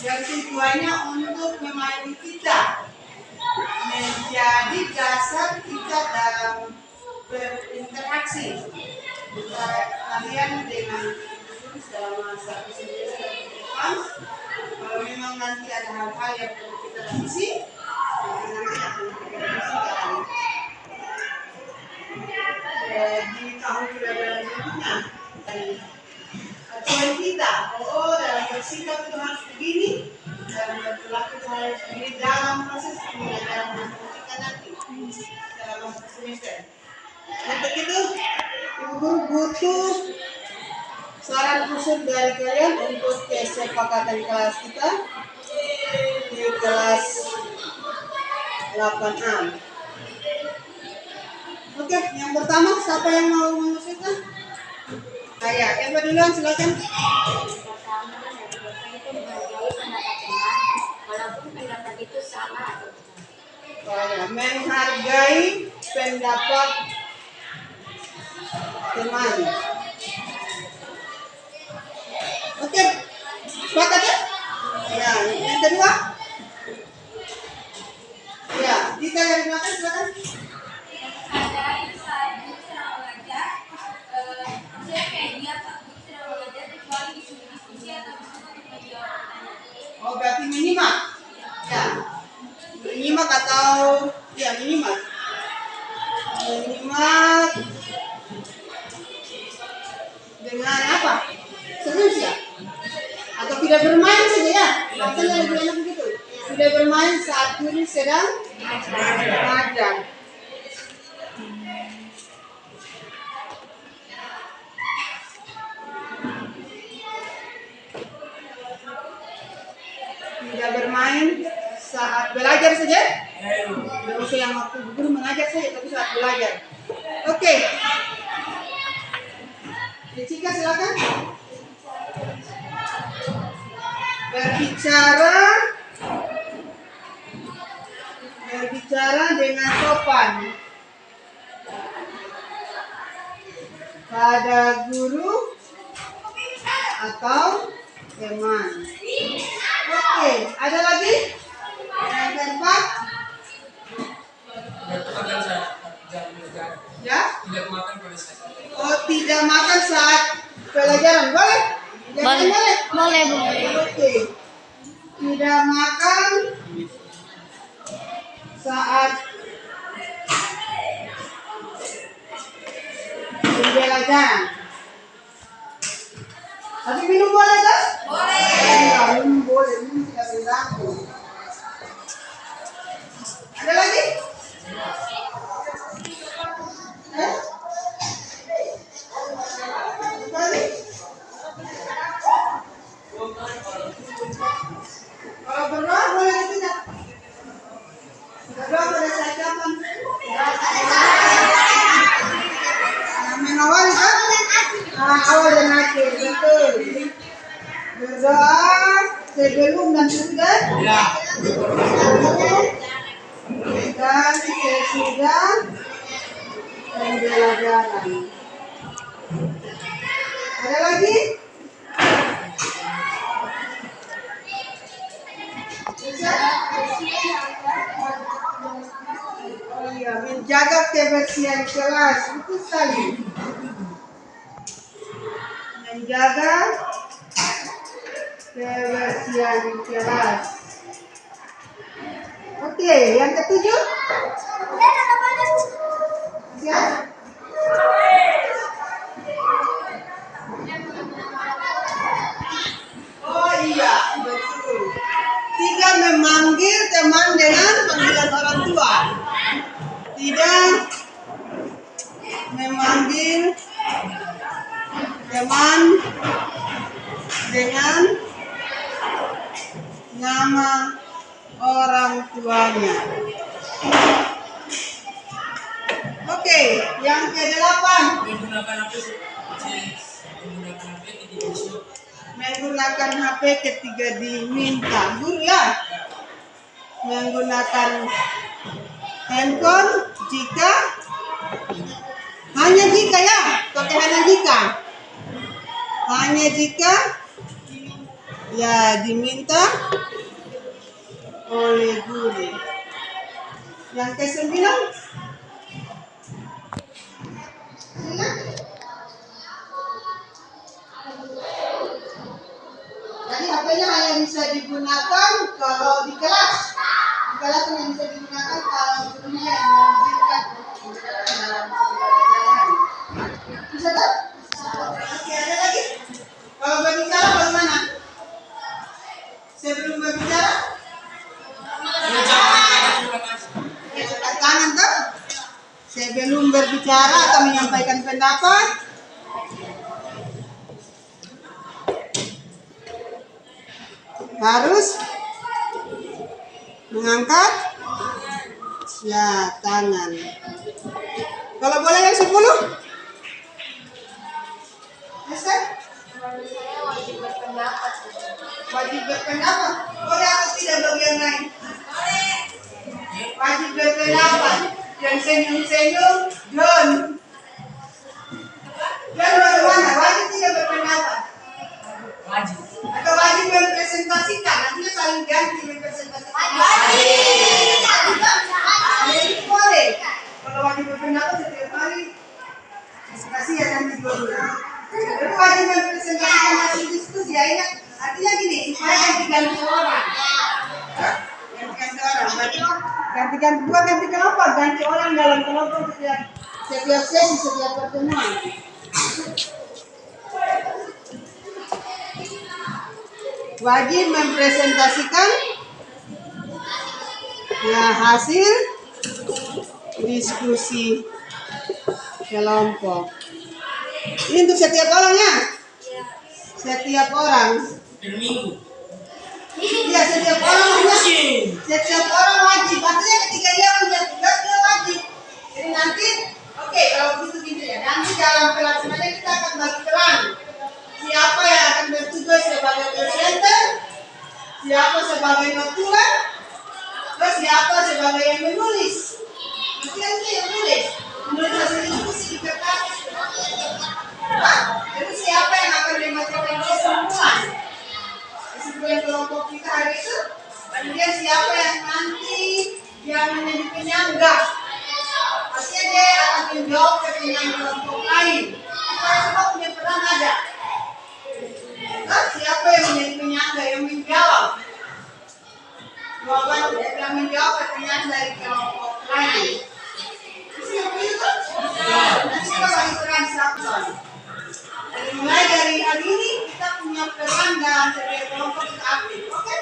Yang tujuannya untuk memandu kita menjadi dasar kita dalam berinteraksi kalian dengan guru selama satu semester ke depan. Kalau memang nanti ada hal-hal yang perlu kita revisi, nanti akan kita revisikan. Di tahun berikutnya acuan kita, dalam bersikap itu harus begini, dalam berlaku harus begini dalam proses pembelajaran matematika nanti selama satu semester. Untuk itu, Ibu Guru butuh saran khusus dari kalian untuk kesepakatan kelas kita di kelas 8A. Oke, yang pertama siapa yang mau mengusulkan? Saya, Eva duluan silakan. Pertama dari Bapak itu menghargai pendapat teman, walaupun pendapat itu salah atau benar. Menghargai pendapat teman. Oke, sepakat ya? Ya, yang kedua? Ya, kita yang belakang silakan. Oh, berarti menyimak. Ya. Menyimak atau ya menyimak. Menyimak dengan apa? Serius ya? Atau tidak bermain saja ya? Maksudnya lebih enak begitu. Tidak bermain saat guru sedang mengajar. Tidak bermain saat belajar saja. Tidak usah yang waktu guru mengajar saja, tapi saat belajar. Oke. Jessica silakan. Berbicara dengan sopan pada guru atau teman. Oke, ada lagi? Yang keempat? Ya? Tidak makan pada saat. Oh, tidak makan saat pelajaran. Boleh? Boleh. Boleh, Bu. Oke. Tidak makan saat pembelajaran. Tapi minum boleh kan? Boleh. Minum boleh, minum tidak mengganggu. Ada lagi? Kalau berdoa boleh tidak? Berdoa pada saat kapan? Mengawali kan? Awal dan akhir, betul. Berdoa sebelum dan sesudah? Ya. Dan sesudah pembelajaran. Ada lagi? Bisa? Oh iya, menjaga kebersihan kelas itu sekali. Menjaga kebersihan kelas. Oke, yang ketujuh? Ya. Oh iya, betul. Tidak memanggil teman dengan panggilan orang tua. Tidak memanggil teman dengan nama orang tuanya. Oke, yang ke-8. Menggunakan HP ketika diminta. Guru ya? Menggunakan handphone jika hanya jika ya? Pakai hanya jika Ya, diminta oleh guru. Yang ke-9. Jadi HP-nya hanya bisa digunakan kalau di kelas. Di kelas hanya bisa digunakan kalau gurunya yang mengizinkan dalam pembelajaran. Bisa tak? Oke, ada lagi? Kalau berbicara bagaimana? Sebelum berbicara? Angkat tangan tuh. Sebelum berbicara atau menyampaikan pendapat, harus mengangkat ya tangan. Kalau boleh yang 10? Yes, kan? Saya wajib berpendapat. Wajib berpendapat. Boleh atau tidak bagi yang lain? Wajib berpendapat. Yang senyum-senyum, John. John bagaimana? Wajib tidak berpendapat? Wajib. Atau wajib mempresentasikan? Nantinya saling ganti mempresentasikan. Itu boleh. Kalau wajib berpendapat setiap hari, kasih ya nanti dua-dua. Tapi wajib mempresentasikan hasil diskusi ya, ini artinya gini, supaya ganti-ganti orang. Ganti-ganti orang. Berarti ganti-ganti, bukan ganti kelompok, ganti orang dalam kelompok setiap sesi, setiap pertemuan. Wajib mempresentasikan ya hasil diskusi kelompok. Ini untuk setiap orang ya? Setiap orang. Per minggu. Iya, setiap orang wajib. Setiap orang wajib. Artinya ketika dia punya tugas dia wajib. Jadi nanti, oke, kalau begitu gitu ya. Nanti dalam pelaksanaannya kita akan bagi peran. Siapa yang akan bertugas sebagai presenter, siapa sebagai notulen, terus siapa sebagai yang menulis. Nanti yang menulis hasil diskusi di kertas. Jadi siapa yang akan membacakan kesimpulan? Kesimpulan kelompok kita hari itu. Kemudian siapa yang nanti yang menjadi penyangga? Artinya dia akan menjawab pertanyaan kelompok lain. Kita semua punya peran ada. Nah, siapa yang menjadi penyangga yang menjawab? Jawaban yang menjawab pertanyaan dari kelompok lain. Siapa itu? Nanti kita bagi peran siapa? Mulai dari hari ini kita punya peran dalam setiap kelompok kita aktif, oke?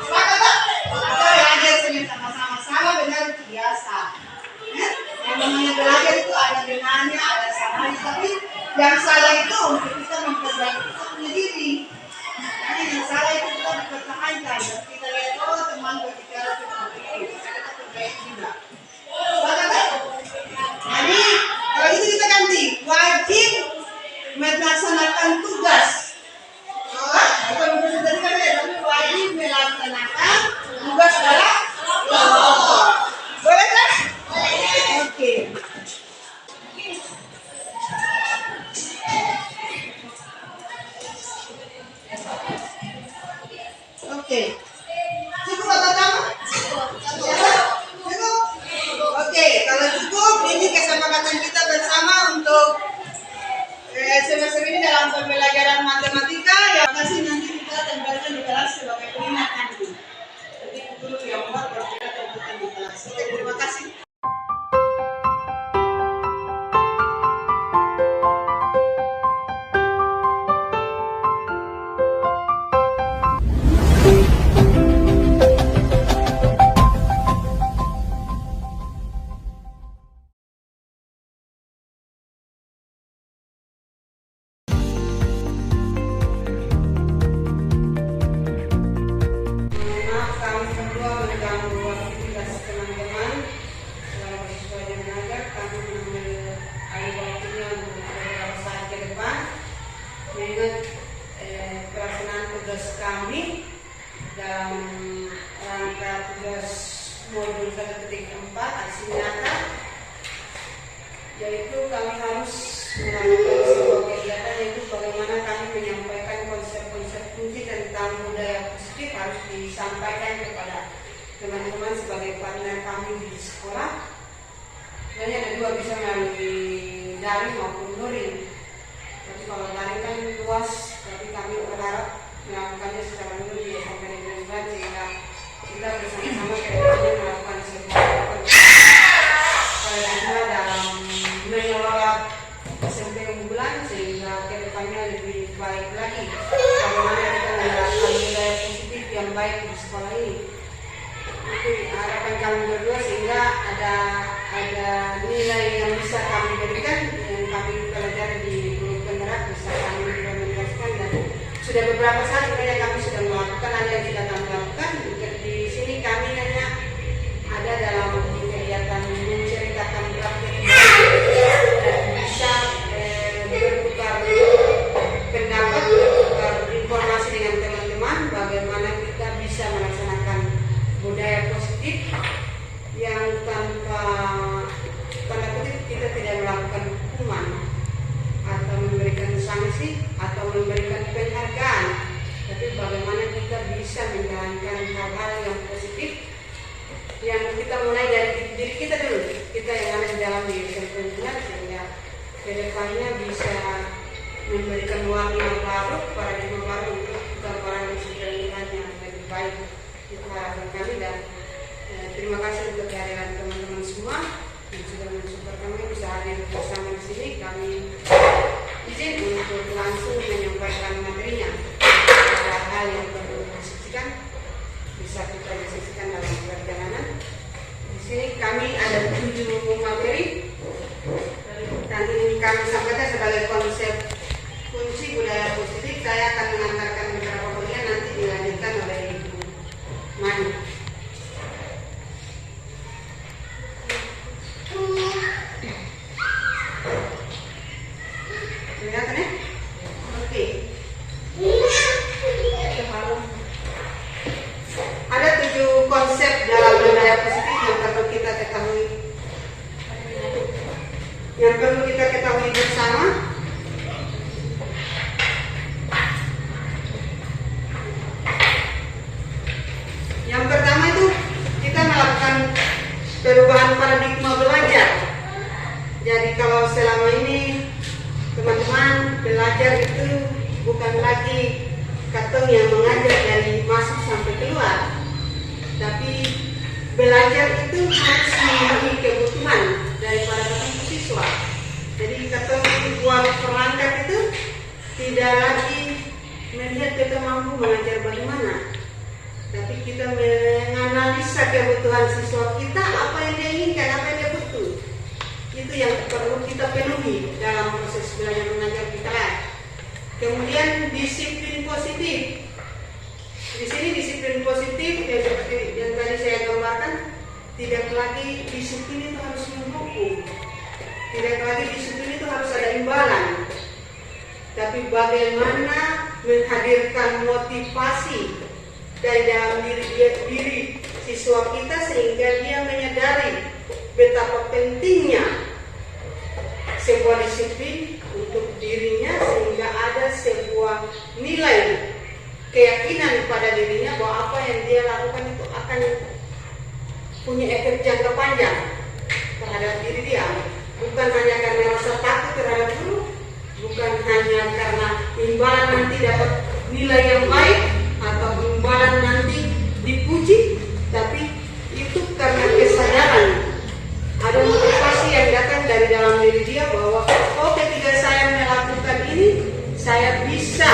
Sepakat tak? Kita belajar sama-sama benar itu biasa. Yang namanya belajar itu ada benarnya, ada salahnya, tapi yang salah itu untuk kita memperbaiki kita punya diri. Jadi yang salah itu kita dipertahankan. Kita lihat teman berbicara seperti itu, kita perbaiki juga. Sepakat tak? Jadi kalau itu kita ganti wajib melaksanakan tugas. Bukan mempresentasikan ya, tapi wajib melaksanakan tugas dalam kelompok. Boleh kan? Oke. Oke. Cukup atau kamu? Cukup? Oke, kalau cukup ini kesepakatan kita bersama untuk semester ini dalam pembelajaran matematika. Ya, kasih nanti kita tempelkan di kelas sebagai peringatan. Jadi guru yang buat kita tempelkan di kelas. Oke, terima kasih. Pelaksanaan tugas kami dalam rangka tugas modul 1.4 aksi nyata, yaitu kami harus melakukan sebuah kegiatan yaitu bagaimana kami menyampaikan konsep-konsep kunci tentang budaya positif harus disampaikan kepada teman-teman sebagai partner kami di sekolah. Sebenarnya ada dua, bisa melalui daring maupun luring. Tapi kalau daring kan luas, tapi kami berharap melakukannya secara luring sampai dengan bulan sehingga kita bersama-sama kedepannya melakukan sebuah kerjasama dalam mengelola SMP unggulan sehingga kedepannya lebih baik lagi. Bagaimana kita menerapkan budaya positif yang baik di sekolah ini. Itu harapan kami berdua sehingga ada nilai yang bisa kami berikan yang kami pelajari di guru penggerak bisa kami implementasikan dan sudah beberapa saat sebenarnya kami sudah melakukan, ada yang tidak kami lakukan. Di sini kami hanya ada dalam kegiatan menceritakan praktik dan bisa bertukar pendapat, bertukar informasi dengan teman-teman bagaimana kita bisa melaksanakan budaya positif yang tanpa tanda kutip kita tidak melakukan hukuman atau memberikan sanksi atau memberikan penghargaan, tapi bagaimana kita bisa menjalankan hal-hal yang positif yang kita mulai dari diri kita dulu, kita yang ada di dalam diri sendiri sehingga kedepannya bisa memberikan warna baru, paradigma baru untuk orang di sekitar yang lebih baik. Itu harapan kami dan terima kasih untuk kehadiran teman-teman semua yang sudah mensupport kami bisa hadir bersama di sini. Kami izin untuk langsung menyampaikan materinya. Ada hal yang perlu diskusikan bisa kita diskusikan dalam perjalanan. Di sini kami ada 7 materi dan ini kami sampaikan sebagai konsep kunci budaya positif. Saya akan mengantarkan beberapa bagian nanti dilanjutkan oleh Ibu Mani. Kelihatan ya? Oke. Ada 7 konsep dalam budaya positif yang perlu kita ketahui. Yang perlu kita ketahui bersama. Yang pertama itu kita melakukan perubahan paradigma belajar. Jadi kalau selama ini teman-teman belajar itu bukan lagi katong yang mengajar dari masuk sampai keluar, tapi belajar itu harus memenuhi kebutuhan daripada katong siswa. Jadi katong buat perangkat itu tidak lagi melihat kita mampu mengajar bagaimana, tapi kita menganalisa kebutuhan siswa kita, apa yang dia inginkan, apa yang dia butuh. Itu yang perlu kita penuhi dalam proses belajar mengajar kita. Kemudian disiplin positif. Di sini disiplin positif ya seperti yang tadi saya gambarkan, tidak lagi disiplin itu harus menghukum, tidak lagi disiplin itu harus ada imbalan, tapi bagaimana menghadirkan motivasi dari dalam diri siswa kita sehingga dia menyadari betapa pentingnya sebuah disiplin untuk dirinya sehingga ada sebuah nilai keyakinan pada dirinya bahwa apa yang dia lakukan itu akan punya efek jangka panjang terhadap diri dia, bukan hanya karena rasa takut terhadap guru, bukan hanya karena imbalan nanti dapat nilai yang baik atau imbalan nanti dipuji, tapi itu karena kesadaran ada motivasi yang datang dari dalam diri dia bahwa oh ketika saya melakukan ini saya bisa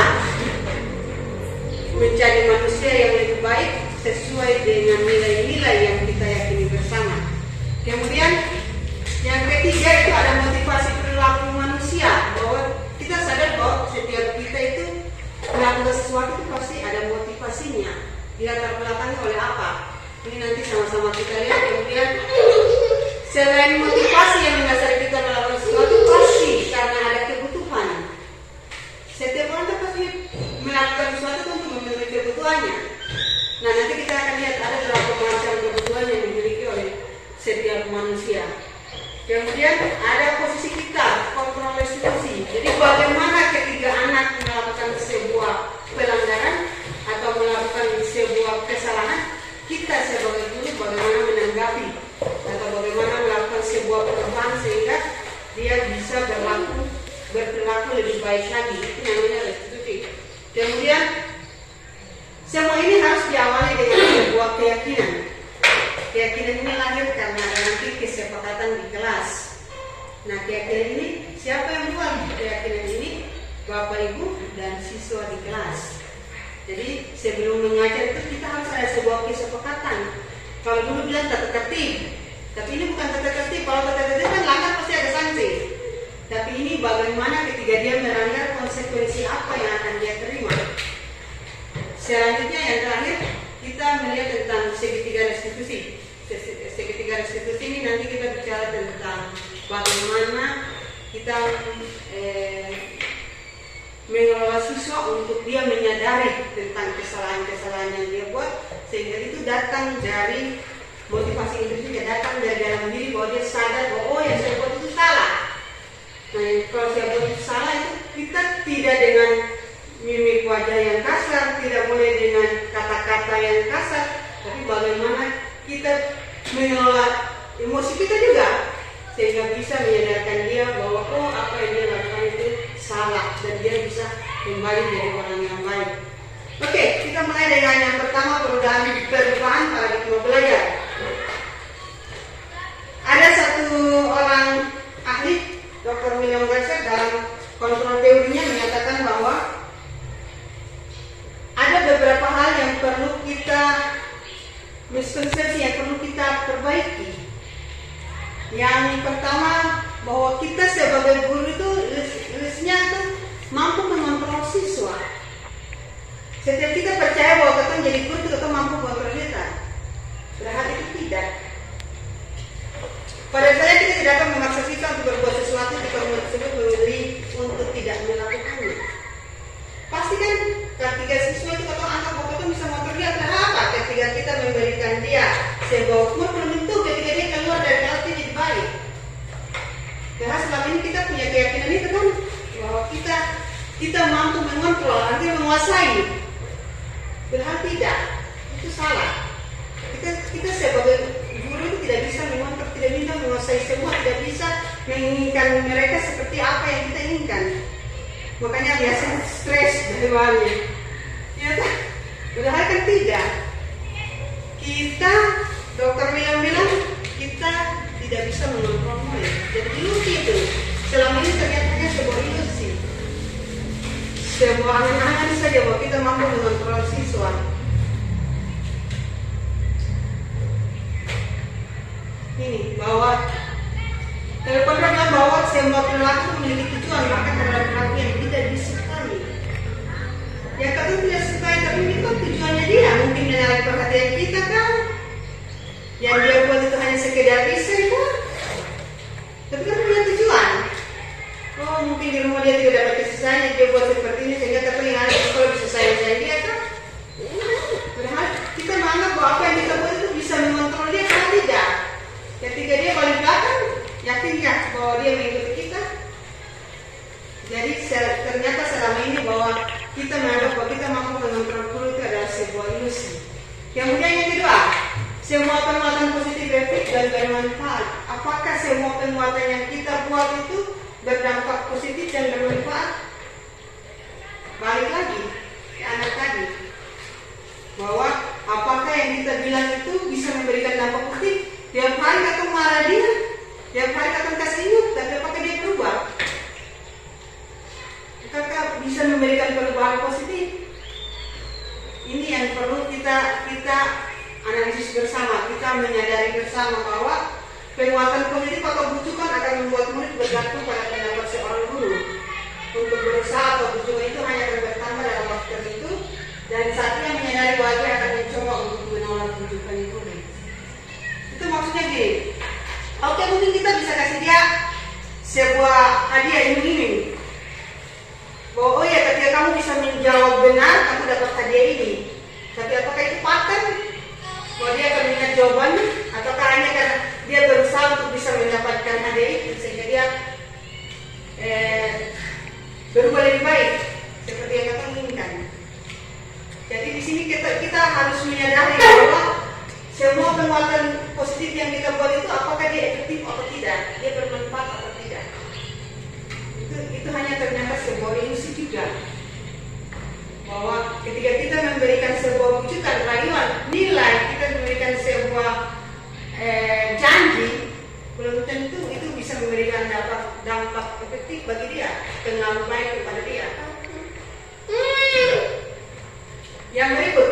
menjadi manusia yang lebih baik sesuai dengan nilai-nilai yang kita yakini bersama. Kemudian yang ketiga itu ada motivasi perilaku manusia, bahwa kita sadar bahwa setiap kita itu melakukan sesuatu itu pasti ada motivasinya, dilatar belakangi oleh apa. Ini nanti sama-sama kita lihat. Kemudian selain motivasi yang mendasari kita melakukan sesuatu, pasti karena ada kebutuhan. Setiap orang pasti melakukan sesuatu untuk memenuhi kebutuhannya. Nah nanti kita akan lihat ada berapa macam kebutuhan yang dimiliki oleh setiap manusia. Kemudian ada posisi kita, kontrol resiko bagaimana ketika anak melakukan sebuah pelanggaran atau melakukan sebuah kesalahan, kita sebagai guru bagaimana menanggapi atau bagaimana melakukan sebuah perubahan sehingga dia bisa berperilaku lebih baik lagi. Itu namanya restitusi. Kemudian semua ini harus diawali dengan sebuah keyakinan. Keyakinan ini lahir karena ada nanti kesepakatan di kelas. Nah, keyakinan ini siapa yang buat keyakinan ini? Bapak, Ibu, dan siswa di kelas. Jadi sebelum mengajar itu kita harus ada sebuah kesepakatan. Kalau dulu bilang tata tertib, tapi ini bukan tata tertib. Kalau tata tertib kan langgar pasti ada sanksi. Tapi ini bagaimana ketika dia melanggar, konsekuensi apa yang akan dia terima. Selanjutnya yang terakhir kita melihat tentang segitiga restitusi. Segitiga restitusi ini nanti kita bicara tentang bagaimana kita mengelola siswa untuk dia menyadari tentang kesalahan-kesalahan yang dia buat, sehingga itu datang dari motivasi itu juga datang dari dalam diri bahwa dia sadar bahwa oh yang saya buat itu salah. Nah, kalau saya buat itu salah itu kita tidak dengan mimik wajah yang kasar, tidak boleh dengan kata-kata yang kasar, tapi bagaimana kita mengelola emosi kita juga sehingga bisa menyadarkan dia bahwa oh apa yang dia lakukan itu salah dan dia bisa kembali jadi orang yang baik. Oke, kita mulai dengan yang pertama, perubahan paradigma belajar. Ada satu orang ahli, Dr. William Glasser, dalam kontrol teorinya menyatakan bahwa ada beberapa hal yang perlu kita miskonsepsi yang perlu kita perbaiki. Yang pertama, bahwa kita sebagai guru itu listnya itu mampu mengontrol siswa. Setiap kita percaya bahwa kita menjadi guru itu kita mampu mengontrol kita, padahal itu tidak. Pada saya kita tidak akan memaksa siswa untuk berbuat sesuatu jika tersebut memilih untuk tidak melakukannya. Pasti kan ketika siswa itu atau anak bahwa kita bisa mengontrol dia, kenapa? Ketika kita memberikan dia sebuah hukuman belum tentu ketika dia keluar dari kelas dia jadi baik. Karena selama ini kita punya keyakinan itu kan bahwa kita mampu mengontrol, artinya menguasai. Padahal tidak, itu salah. Kita sebagai guru itu tidak bisa mengontrol, tidak bisa menguasai semua, tidak bisa menginginkan mereka seperti apa yang kita inginkan. Makanya biasanya stres dari bawahnya. Ya tak? Padahal kan tidak. Kita, Dr. William bilang, kita tidak bisa mengontrol murid. Jadi ilusi itu. Selama ini ternyata hanya sebuah ilusi. Sebuah angan-angan saja bahwa kita mampu mengontrol siswa. Ini bahwa telepon bilang bahwa semua perilaku memiliki tujuan, maka terhadap perilaku yang tidak disukai. Ya kalau tidak sukai, tapi itu kan tujuannya dia. Mungkin menarik perhatian kita kan. Yang dia buat itu hanya sekedar riset kan. Tapi kan punya tujuan. Oh mungkin di rumah dia tidak dapat kasih sayang, dia buat seperti ini sehingga kita ingat kalau bisa sayang dia kan. Padahal kita menganggap bahwa apa yang kita buat itu bisa mengontrol dia, karena tidak. Ketika dia balik belakang, yakin ya bahwa dia mengikuti kita. Jadi ternyata selama ini bahwa kita menganggap bahwa kita mampu mengontrol guru itu adalah sebuah ilusi. Kemudian yang kedua, semua penguatan positif efek dan bermanfaat. Apakah semua penguatan yang kita buat itu berdampak positif dan bermanfaat? Balik lagi ke anak tadi, bahwa apakah yang kita bilang itu bisa memberikan dampak positif? Tiap hari akan marah dia, tiap hari akan kasih ingat, tapi apakah dia berubah? Apakah bisa memberikan perubahan positif? Ini yang perlu kita analisis bersama, kita menyadari bersama bahwa penguatan positif atau bujukan akan membuat murid bergantung pada pendapat seorang guru. Untuk berusaha atau bujukan itu hanya akan bertambah dalam waktu tertentu, dan saatnya menyadari bahwa dia akan mencoba untuk menolak bujukan itu. Itu maksudnya gini. Oke, mungkin kita bisa kasih dia sebuah hadiah iming-iming. Bahwa oh ya, ketika kamu bisa menjawab benar, kamu dapat hadiah ini. Tapi apakah itu paten? Bahwa dia akan mengingat jawabannya? Ataukah hanya karena dia berusaha untuk bisa mendapatkan hadiah itu sehingga dia harus menyadari bahwa semua penguatan positif yang kita buat itu apakah dia efektif atau tidak, dia bermanfaat atau tidak. Itu hanya ternyata sebuah ilusi juga. Bahwa ketika kita memberikan sebuah wujudkan rayuan, nilai, kita memberikan sebuah janji, belum tentu itu bisa memberikan dampak efektif bagi dia, pengaruh baik kepada dia. Yang berikut,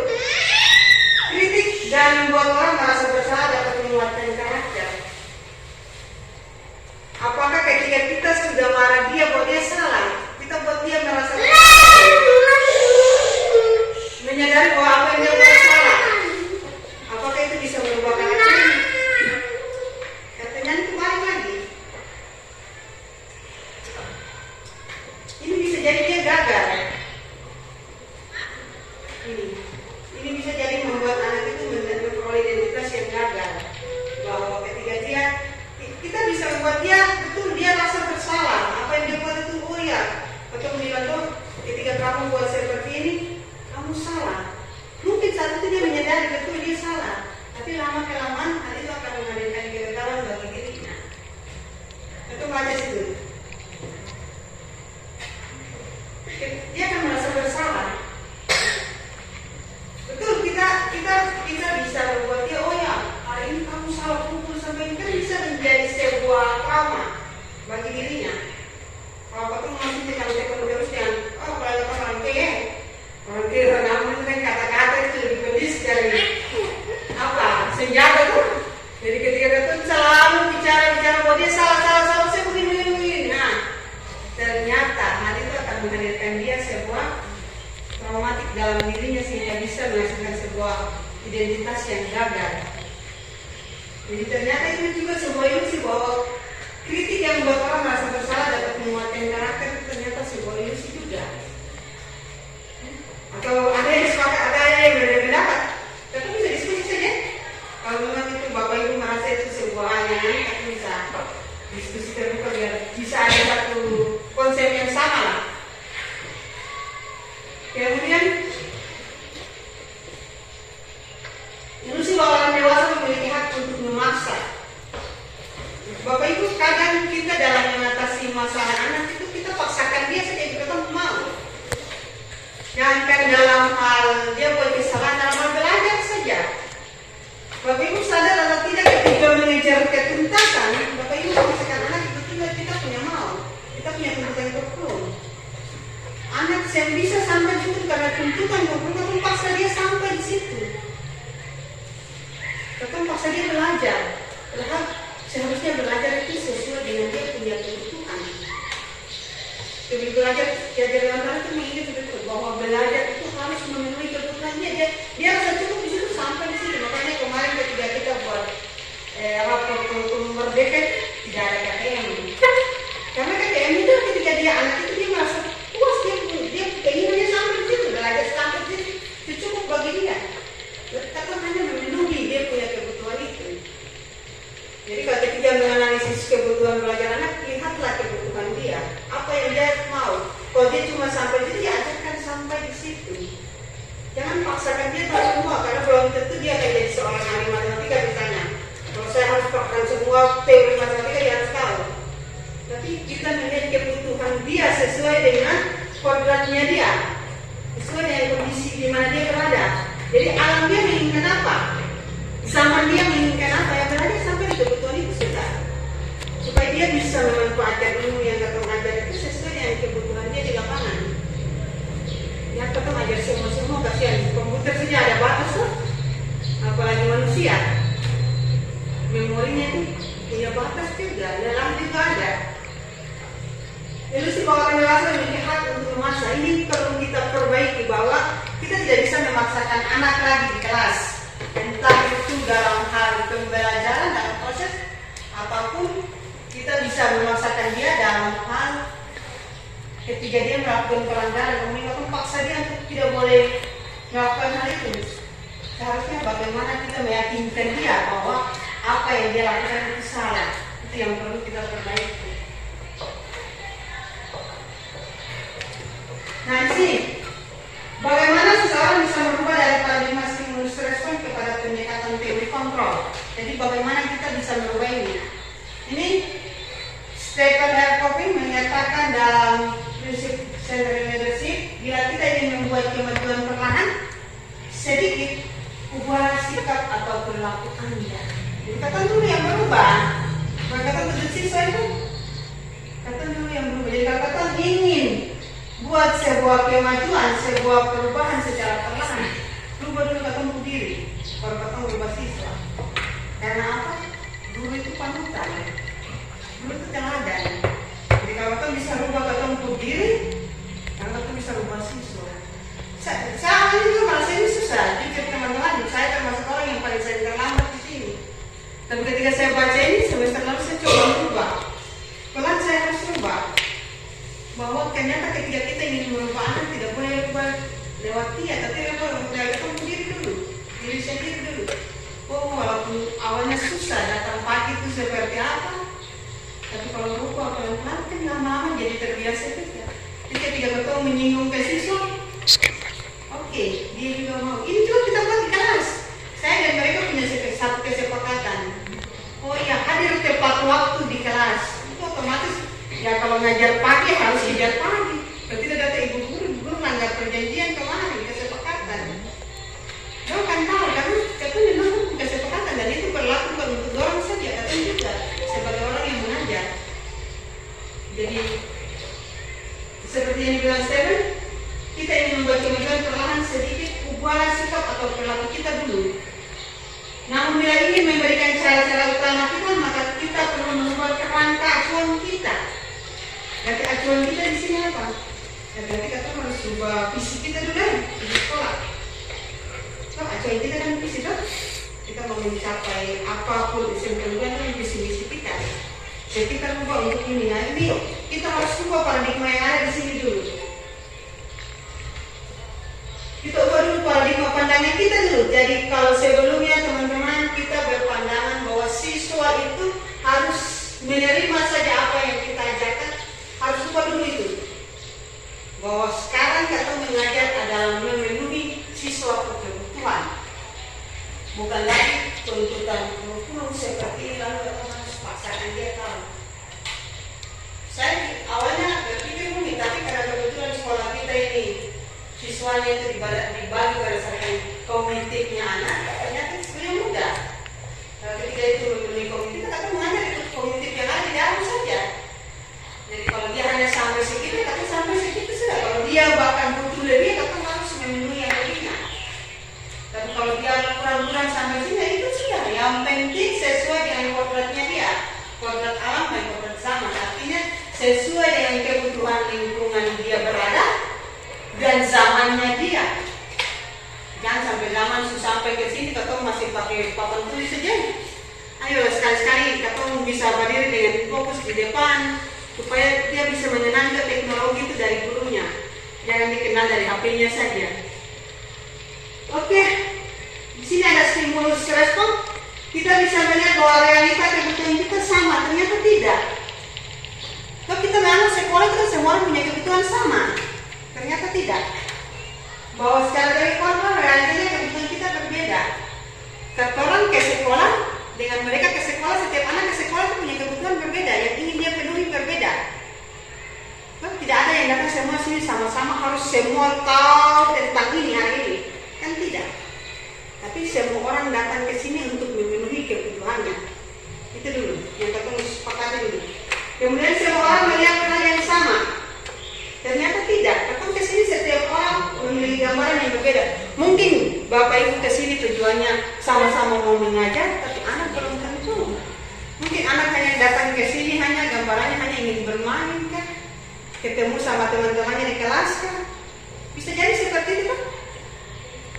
kritik dan membuat orang merasa bersalah dapat menguatkan karakter. Apakah ketika kita sudah marah dia bahwa dia salah, kita buat dia merasa menyadari bahwa apa yang dia buat salah, apakah itu bisa merubah karakter? Katanya itu balik lagi. Ini bisa jadi dia gagal. Ini bisa jadi membuat anak itu memperoleh identitas yang gagal. Bahwa ketika kita bisa membuat dia betul dia rasa bersalah. Apa yang dia buat itu atau bilang tuh ketika kamu buat seperti ini, kamu salah. Mungkin saat itu dia menyadari betul dia salah, tapi lama kelamaan hal itu akan menghadirkan kegagalan bagi dirinya. Itu baca situ. Dia akan merasa bersalah. Betul, kita bisa membuat dia, oh ya, hari ini kamu salah pukul sampai ini kan bisa menjadi sebuah trauma bagi dirinya. Kalau kamu masih tekan terus yang, oh kalau orang kayak orang kan kata-kata itu lebih pedis dari apa senjata tuh. Jadi ketika dia tuh selalu bicara bahwa dia salah saya begini. Nah, ternyata hal itu akan menghadirkan dia sebuah traumatik dalam dirinya sehingga bisa menghasilkan sebuah identitas yang gagal. Jadi ternyata itu juga sebuah ilusi bahwa kritik yang membuat orang merasa bersalah dapat menguatkan karakter itu ternyata sebuah ilusi juga. Atau ada yang sepakat, ada yang berbeda-pendapat, tapi bisa diskusi saja. Kalau memang itu Bapak Ibu merasa itu sebuah yang kita bisa diskusi terbuka biar bisa ada satu konsep yang sama lah. Kemudian ilusi bahwa orang dewasa memiliki hak untuk memaksa. Bapak Ibu kadang kita dalam mengatasi masalah anak itu kita paksakan dia saja kita mau. Jangankan dalam hal dia buat kesalahan, dalam hal belajar saja. Bapak Ibu sadar atau tidak ketika mengejar ketuntasan, Bapak Ibu memaksakan anak itu kita punya mau, kita punya tuntutan hukum. Anak yang bisa sampai itu karena tuntutan hukum, kita paksa dia sampai di situ. Kita paksa dia belajar. Padahal seharusnya belajar itu sesuai dengan dia punya kebutuhan. Jadi belajar dalam hal itu mengingat betul bahwa belajar itu harus memenuhi kebutuhannya. Dia rasa cukup di situ sampai di situ. Makanya kemarin ketika kita buat rapor merdeka tidak ada KTM. Karena KTM itu ketika dia anak itu dia merasa puas, dia keinginannya sampai di situ, belajar sampai di situ, itu cukup bagi dia. Tapi hanya memenuhi dia punya kebutuhan itu. Jadi kalau ketika menganalisis kebutuhan belajar anak, lihatlah kebutuhan dia, apa yang dia mau. Kalau dia cuma sampai di situ, dia ajarkan sampai di situ. Jangan paksakan dia tahu semua, karena belum tentu dia akan jadi seorang ahli matematika misalnya. Kalau saya harus paksakan semua teori matematika, dia harus tahu. Tapi kita melihat kebutuhan dia sesuai dengan kodratnya dia, sesuai dengan kondisi di mana dia berada. Jadi alam dia menginginkan apa, zaman dia menginginkan apa, yang berada sampai di kebutuhan itu sudah. Supaya dia bisa memanfaatkan ilmu yang kita ajar itu sesuai dengan kebutuhan dia di lapangan. Yang kita ajar semua kasihan, komputer saja ada batas loh, apalagi manusia. Memorinya itu punya batas juga, dalam juga ada. Ilusi bahwa orang dewasa memiliki hak untuk memaksa, ini perlu kita perbaiki bahwa kita tidak bisa memaksakan anak lagi di kelas. Entah itu dalam hal pembelajaran, dalam proses apapun, kita bisa memaksakan dia dalam hal ketika dia melakukan pelanggaran, kemudian paksa dia untuk tidak boleh melakukan hal itu. Seharusnya bagaimana kita meyakinkan dia bahwa apa yang dia lakukan itu salah, itu yang perlu kita perbaiki. Nah di sini, bagaimana seseorang bisa merubah dari paradigma stimulus ubah sikap atau perilaku Anda. Jadi kata dulu yang berubah. Bukan kata tujuan siswa itu. Kata dulu yang berubah. Jadi kalau kata ingin buat sebuah kemajuan, sebuah perubahan secara perlahan, rubah dulu kata diri. Baru kata berubah siswa. Karena apa? Guru itu panutan. Guru itu teladan. Jadi kalau kata bisa rubah kata diri, karena kata bisa rubah siswa. Saya ini juga merasa ini susah. Jujur teman-teman, saya termasuk orang yang paling sering terlambat di sini. Tapi ketika saya baca ini semester lalu saya coba berubah. Pelan saya harus rubah. Bahwa ternyata ketika kita ingin merubah anak tidak boleh rubah lewat dia, tapi lewat ketemu diri dulu, diri sendiri dulu. Oh, walaupun awalnya susah datang pagi itu seperti apa, tapi kalau berubah pelan-pelan kan lama-lama jadi terbiasa juga. Jadi ketika ketemu menyinggung ke siswa, oke, dia juga mau. Ini juga kita buat di kelas. Saya dan mereka punya satu kesepakatan. Oh iya, hadir tepat waktu di kelas. Itu otomatis, ya kalau ngajar pagi harus ngajar pagi. Kalau tidak ada ibu guru melanggar perjanjian kemarin, kesepakatan. Kau kan tahu, karena itu memang kesepakatan dan itu berlaku untuk orang saja, katanya juga sebagai orang yang mengajar. Jadi seperti yang dibilang Steven, kita ingin membuat kemajuan perlahan sedikit, ubahlah sikap atau perilaku kita dulu. Namun bila ingin memberikan cara-cara utama kita, maka kita perlu membuat kerangka acuan kita. Nanti acuan kita di sini apa? Dan nanti kita harus ubah visi kita dulu di sekolah. So, acuan kita kan visi itu, kita mau mencapai apapun di sebelumnya kan visi-visi kita. Jadi kita ubah untuk ini. Nah ini kita harus ubah paradigma yang ada di sini dulu. Kita ubah dulu paradigma pandangan kita dulu. Jadi kalau sebelumnya teman-teman kita berpandangan bahwa siswa itu harus menerima saja apa yang kita ajarkan, harus ubah dulu itu. Bahwa sekarang kita mengajar adalah memenuhi siswa kebutuhan, bukan lagi tuntutan kurikulum seperti ini lalu kita harus paksakan dia tahu. Saya awalnya berpikir begini, tapi karena kebetulan sekolah kita ini siswanya itu dibagi berdasarkan kognitifnya anak, ternyata sebenarnya mudah. Ketika itu memenuhi kognitif, kita mengajar ikut kognitif yang ada di dalam saja. Jadi kalau dia hanya sampai segitu, kita sampai segitu sudah. Kalau dia bahkan butuh lebih, kita harus memenuhi yang lebihnya. Tapi kalau dia kurang-kurang sampai sini, itu sudah. Yang penting sesuai dengan kodratnya dia. Kodrat alam dan kodrat zaman. Artinya sesuai dengan kebutuhan lingkungan dia berada dan zamannya dia. Jangan sampai zaman sampai ke sini kita masih pakai papan tulis saja. Ayo sekali-sekali kita bisa berdiri dengan fokus di depan supaya dia bisa menyenangkan teknologi itu dari gurunya. Jangan dikenal dari HP-nya saja. Oke, di sini ada stimulus respon. Kita bisa melihat bahwa realita kebutuhan kita sama, ternyata tidak. Kalau kita memang sekolah itu semua orang punya kebutuhan sama. Ternyata tidak. Bahwa secara dari kontrol realitanya kebutuhan kita berbeda. Setiap orang ke sekolah, dengan mereka ke sekolah, setiap anak ke sekolah itu punya kebutuhan berbeda. Yang ingin dia penuhi berbeda. Tidak ada yang datang semua sini sama-sama harus semua tahu tentang ini hari ini. Kan tidak. Tapi semua orang datang ke sini untuk memenuhi kebutuhannya. Itu dulu, yang kita sepakati dulu. Kemudian semua orang melihat hal yang sama. Ternyata tidak. Datang ke sini setiap orang memiliki gambaran yang berbeda. Mungkin Bapak Ibu ke sini tujuannya sama-sama mau mengajar, tapi anak belum tentu. Mungkin anak hanya datang ke sini hanya gambarannya hanya ingin bermain kan, ketemu sama teman-temannya di kelas kan. Bisa jadi seperti itu kan?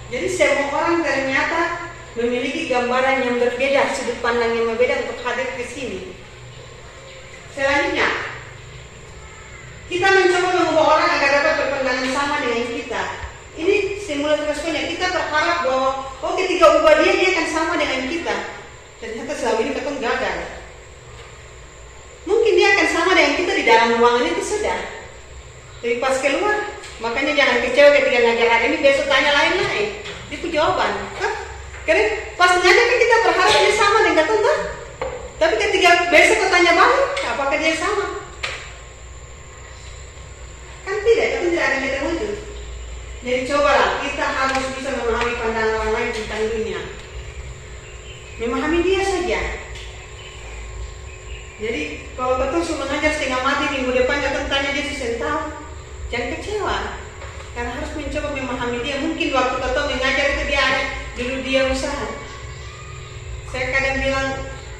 Jadi semua orang ternyata memiliki gambaran yang berbeda, sudut pandang yang berbeda untuk hadir ke sini. Selanjutnya, kita mencoba mengubah orang agar dapat berpandangan sama dengan kita. Ini stimulus responnya. Kita berharap bahwa ketika ubah dia akan sama dengan kita. Ternyata selama ini kita gagal. Mungkin dia akan sama dengan kita di dalam ruangan itu sudah. Tapi pas keluar, makanya jangan kecewa ketika ngajar hari ini, besok tanya lain-lain. Itu jawaban. Karena pas ngajar kan kita berharap dia sama dengan kita. Tapi ketika besok tanya balik, apakah dia sama? Kan tidak, kita tidak akan ketemu itu. Jadi cobalah, kita harus bisa memahami pandangan orang lain tentang dunia. jangan kecewa. Karena harus mencoba memahami dia. Mungkin waktu kau mengajar itu dia ada, dulu dia usaha. Saya kadang bilang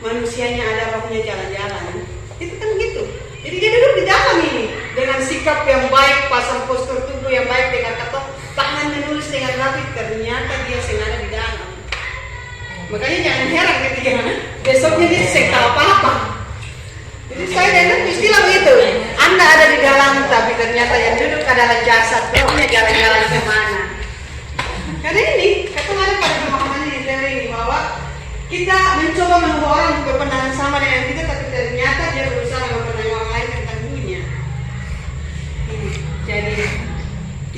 manusianya ada rohnya jalan-jalan. Itu kan gitu. Jadi dia duduk di dalam ini dengan sikap yang baik, pasang postur tubuh yang baik, dengan kata tangan menulis dengan rapi. Ternyata dia sengaja di dalam. Makanya jangan heran ketika besoknya dia tahu apa-apa. Jadi saya dengar istilah begitu. Anda ada di dalam, tapi ternyata yang duduk adalah jasad. Rohnya jalan-jalan kemana? Karena ini, kata ada pada pemahaman ini teori ini bahwa kita mencoba mengubah orang untuk berpandangan sama dengan kita, tapi ternyata dia berusaha mempercayai orang lain tentang dunia. Jadi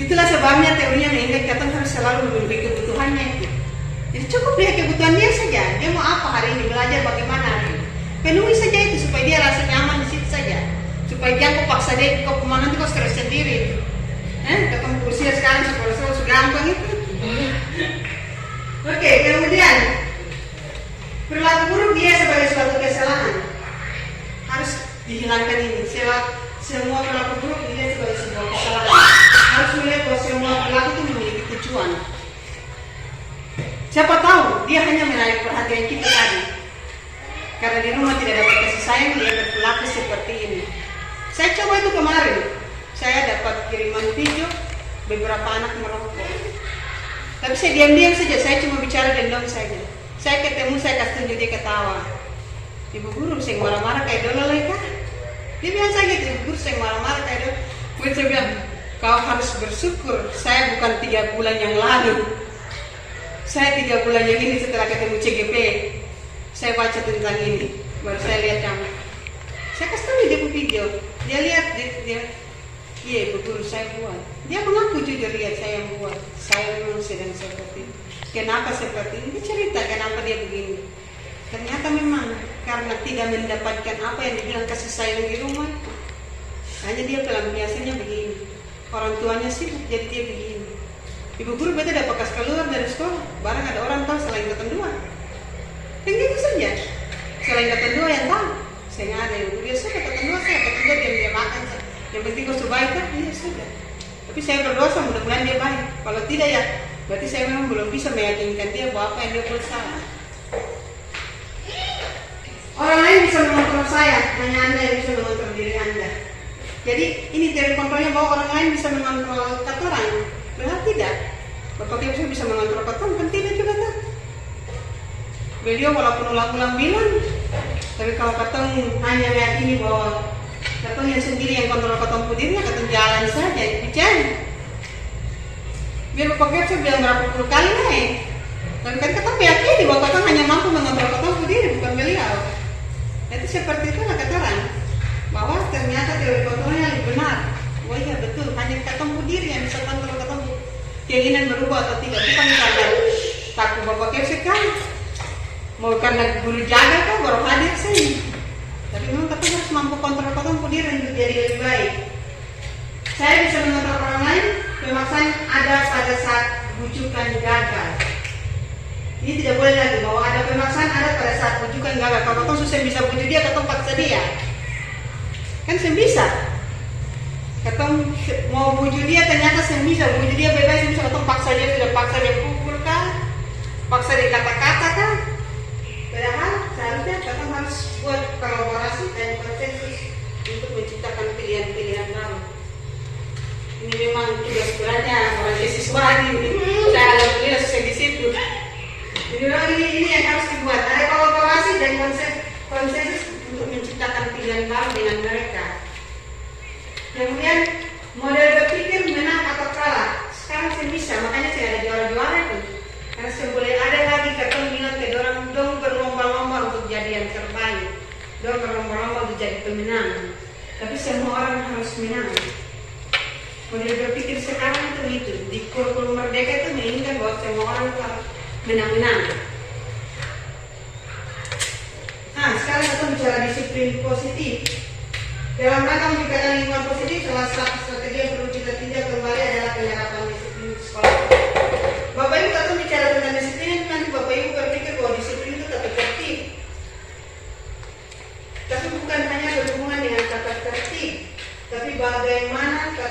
itulah sebabnya teorinya mengingat kita harus selalu memenuhi kebutuhannya itu. Jadi cukup dia kebutuhan dia saja. Dia mau apa hari ini, belajar bagaimana hari ini. Penuhi saja itu supaya dia rasa nyaman di situ saja. Supaya dia kok paksa dia kok kemana nanti kok stres sendiri. Ketemu kursi sekarang sekolah gampang itu. Oke, kemudian perilaku buruk dia sebagai suatu kesalahan harus dihilangkan ini. Semua perilaku buruk dia sebagai sebuah kesalahan. Harus melihat bahwa semua perilaku itu memiliki tujuan. Siapa tahu dia hanya menarik perhatian kita tadi. Karena di rumah tidak dapat kasih sayang, dia berperilaku seperti ini. Saya coba itu kemarin. Saya dapat kiriman video beberapa anak merokok. Tapi saya diam-diam saja, saya cuma bicara dendam saja. Saya ketemu, saya kasih tunjuk dia ketawa. Ibu guru saya marah-marah kayak dulu lagi kan? Dia bilang saya gitu, ibu guru saya marah-marah kayak dulu. Kemudian saya bilang, kau harus bersyukur. Saya bukan 3 bulan yang lalu. Saya 3 bulan yang ini setelah ketemu CGP, saya baca tentang ini, baru saya lihat kamu. Saya kasih tahu dia video, dia lihat dia, iya ibu guru saya buat. Dia mengaku jujur lihat saya yang buat. Saya memang sedang seperti ini. Kenapa seperti ini? Dia cerita kenapa dia begini. Ternyata memang karena tidak mendapatkan apa yang dibilang kasih sayang di rumah. Hanya dia pelampiasannya begini. Orang tuanya sibuk jadi dia begini. Ibu guru beta dapat kas keluar dari sekolah, barang ada orang tahu selain ketentuan. Kan gitu saja. Selain ketentuan yang tahu, saya nggak ada ibu guru dia sudah ketentuan saya ketentuan dia makan saja. Yang penting kau baik kan, iya sudah. Tapi saya berdoa mudah-mudahan dia baik. Kalau tidak ya, berarti saya memang belum bisa meyakinkan dia bahwa apa yang dia buat salah. Orang lain bisa mengontrol saya, hanya Anda yang bisa mengontrol diri Anda. Jadi ini teori kontrolnya bahwa orang lain bisa mengontrol kata orang. Benar tidak? Bapak Kiai bisa mengontrol ketong, kan tidak juga tak? Beliau walaupun ulang-ulang bilang, tapi kalau ketong hanya meyakini bahwa ketong yang sendiri yang kontrol ketong pudirnya, ketong jalan saja, bicara. Biar Bapak Kiai bilang berapa puluh kali nih. Tapi kan ketong meyakini bahwa ketong hanya mampu mengontrol ketong pudir, bukan beliau. Itu seperti itulah kata orang, bahwa ternyata teori kontrolnya lebih benar. Oh iya betul, hanya ketong pudir yang bisa kontrol ketong keinginan berubah atau tidak, bukan karena takut Bapak Kiai sekali, mau karena guru jaga kan baru hadir sih. Tapi memang kita harus mampu kontrol ketong pudir untuk jadi lebih baik. Saya bisa mengontrol orang lain, pemaksaan ada pada saat bujukan gagal. Ini tidak boleh lagi bahwa ada pemaksaan ada pada saat bujukan gagal. Kalau ketong susah bisa bujuk dia, ketong paksa dia, kan saya bisa. Ketong mau bujuk dia ternyata saya bisa bujuk dia bebas, bisa ketong paksa dia, sudah paksa dia pukul kan, paksa dia kata-kata kan. Padahal seharusnya ketong harus buat kolaborasi dan konsensus untuk menciptakan pilihan-pilihan baru. Ini memang tugas beratnya orang siswa ini. Saya alhamdulillah selesai di situ. Jadi ini yang harus dibuat, ada kolaborasi dan konsensus untuk menciptakan pilihan baru dengan mereka. Kemudian model berpikir menang atau kalah. Sekarang saya bisa, makanya saya ada juara-juara itu. Karena saya boleh ada lagi ketemu bilang ke orang dong berlomba-lomba untuk jadi yang terbaik, dong berlomba-lomba untuk jadi pemenang. Tapi semua orang harus menang. Model berpikir sekarang itu di kurikulum Merdeka itu menginginkan bahwa semua orang harus menang-menang. Nah, sekarang kita bicara disiplin positif. Dalam rangka menciptakan lingkungan positif, salah satu strategi yang perlu kita tinjau kembali adalah penerapan disiplin sekolah. Bapak Ibu kalau bicara tentang disiplin, nanti Bapak Ibu berpikir bahwa disiplin itu tapi tertib. Tapi bukan hanya berhubungan dengan tata tertib, tapi bagaimana kita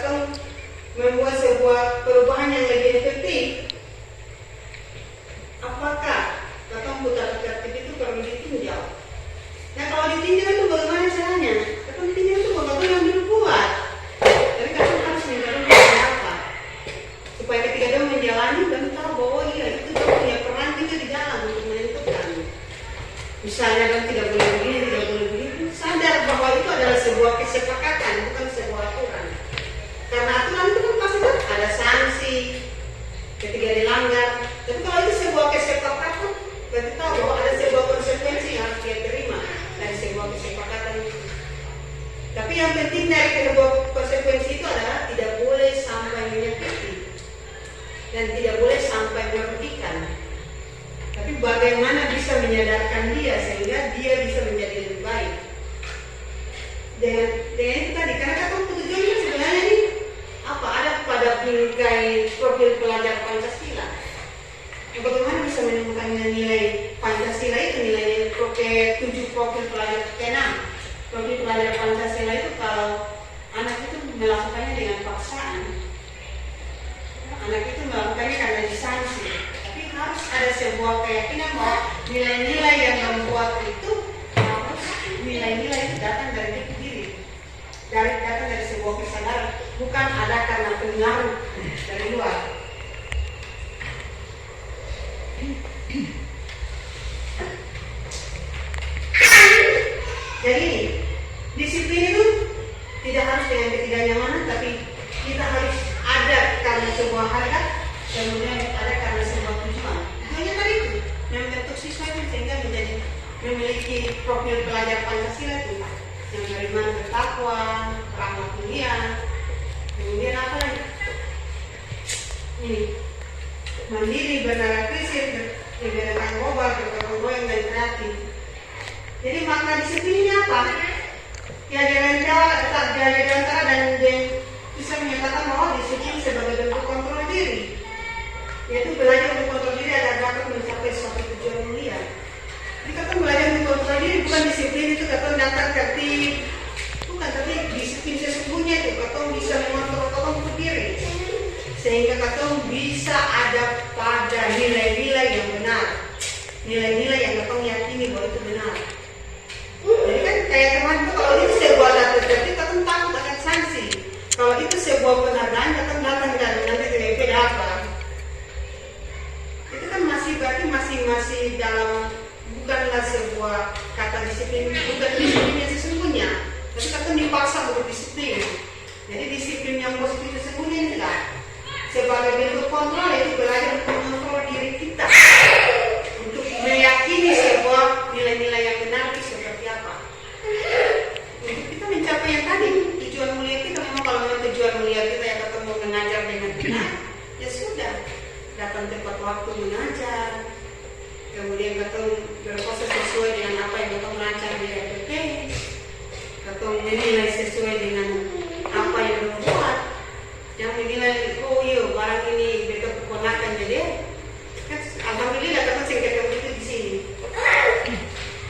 misalnya kan tidak boleh begini, tidak boleh begini, sadar bahwa itu adalah sebuah kesepakatan, bukan sebuah aturan. Karena aturan itu kan pasti kan ada sanksi ketika dilanggar. Tapi kalau itu sebuah kesepakatan, berarti tahu bahwa ada sebuah konsekuensi yang harus dia terima dari sebuah kesepakatan itu. Tapi yang penting dari sebuah konsekuensi itu adalah tidak boleh sampai menyakiti dan tidak boleh sampai merugikan. Tapi bagaimana bisa menyadarkan dia sehingga dia bisa menjadi lebih baik. Dengan itu tadi, karena kata tujuannya sebenarnya ini apa? Ada pada bingkai profil pelajar Pancasila. Bagaimana bisa menemukan nilai Pancasila itu, nilainya ke-7 profil pelajar ke-6. Profil pelajar Pancasila itu kalau anak itu melakukannya dengan paksaan, anak itu melakukannya karena disanksi. Tapi harus ada sebuah keyakinan bahwa nilai-nilai yang membuat itu harus nilai-nilai itu datang dari diri, datang dari sebuah kesadaran, bukan ada karena pengaruh dari luar. Jadi disiplin itu tidak harus dengan ketidaknyamanan, tapi kita harus ada karena sebuah harga, kemudian ada karena sebuah tujuan. Tujuannya tadi itu membentuk siswa itu sehingga menjadi memiliki profil pelajar Pancasila itu yang beriman, bertakwa, berakhlak mulia, kemudian apa lagi? Ini mandiri, bernegara krisir, bergerakan global, bergotong royong dan kreatif. Jadi makna disiplin ini apa? Ya jalan antara dan bisa menyatakan bahwa disiplin sebagai bentuk kontrol diri, yaitu belajar untuk kontrol diri agar dapat mencapai suatu tujuan mulia. Jadi kata belajar untuk kontrol diri bukan disiplin itu kata datang tertib, bukan, tapi disiplin sesungguhnya itu kata bisa mengontrol kata diri sehingga kata bisa ada pada nilai-nilai yang benar, nilai-nilai yang kata yakini bahwa itu benar. Jadi kan kayak teman itu kalau itu sebuah data tertib kata takut akan sanksi. Kalau itu sebuah penghargaan kata datang dan nanti TDP apa? Itu kan masih berarti masih dalam, bukanlah sebuah kata disiplin, bukan disiplin yang sesungguhnya, tapi kata dipaksa untuk disiplin. Jadi disiplin yang positif sesungguhnya tidak. Sebagai bentuk kontrol itu belajar untuk mengontrol diri kita, untuk meyakini sebuah nilai-nilai yang benar itu seperti apa. Untuk kita mencapai yang tadi tujuan mulia kita, memang kalau memang tujuan mulia kita yang ketemu mengajar dengan benar, ya sudah datang tepat waktu mengajar, kemudian ketemu berproses sesuai dengan apa yang ketemu lancar di RPP, ketemu menilai sesuai dengan apa yang membuat. Yang menilai, oh iya barang ini betul keponakan jadi kan, alhamdulillah dapat sing ketemu itu di sini.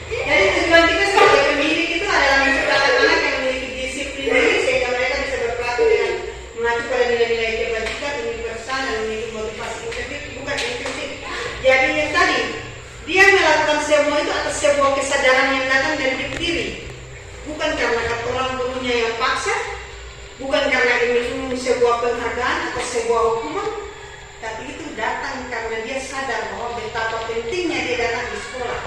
Jadi tujuan kita sebagai pendidik itu adalah menciptakan anak yang memiliki disiplin diri sehingga mereka bisa berperilaku dengan mengacu pada nilai-nilai kebajikan, universal dan memiliki motivasi intrinsik, bukan intrinsik. Jadi yang tadi dia melakukan semua itu atas sebuah kesadaran yang datang dari diri, bukan karena kata orang gurunya yang paksa, bukan karena ini sebuah penghargaan atau sebuah hukuman, tapi itu datang karena dia sadar bahwa betapa pentingnya dia datang di sekolah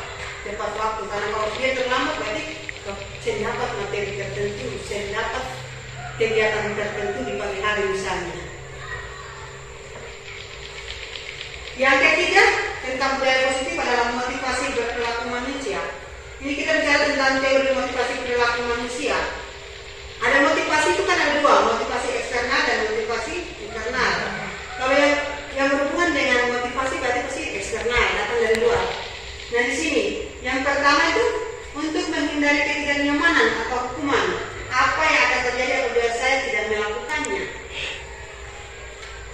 tepat waktu. Karena kalau dia terlambat berarti saya dapat materi tertentu, saya dapat kegiatan tertentu di pagi hari misalnya. Yang ketiga tentang budaya positif adalah motivasi berperilaku manusia. Ini kita bicara tentang teori motivasi perilaku manusia. Ada motivasi itu kan ada dua, motivasi eksternal dan motivasi internal. Kalau yang berhubungan dengan motivasi berarti pasti eksternal, datang dari luar. Nah di sini, yang pertama itu untuk menghindari ketidaknyamanan atau hukuman. Apa yang akan terjadi apabila saya tidak melakukannya?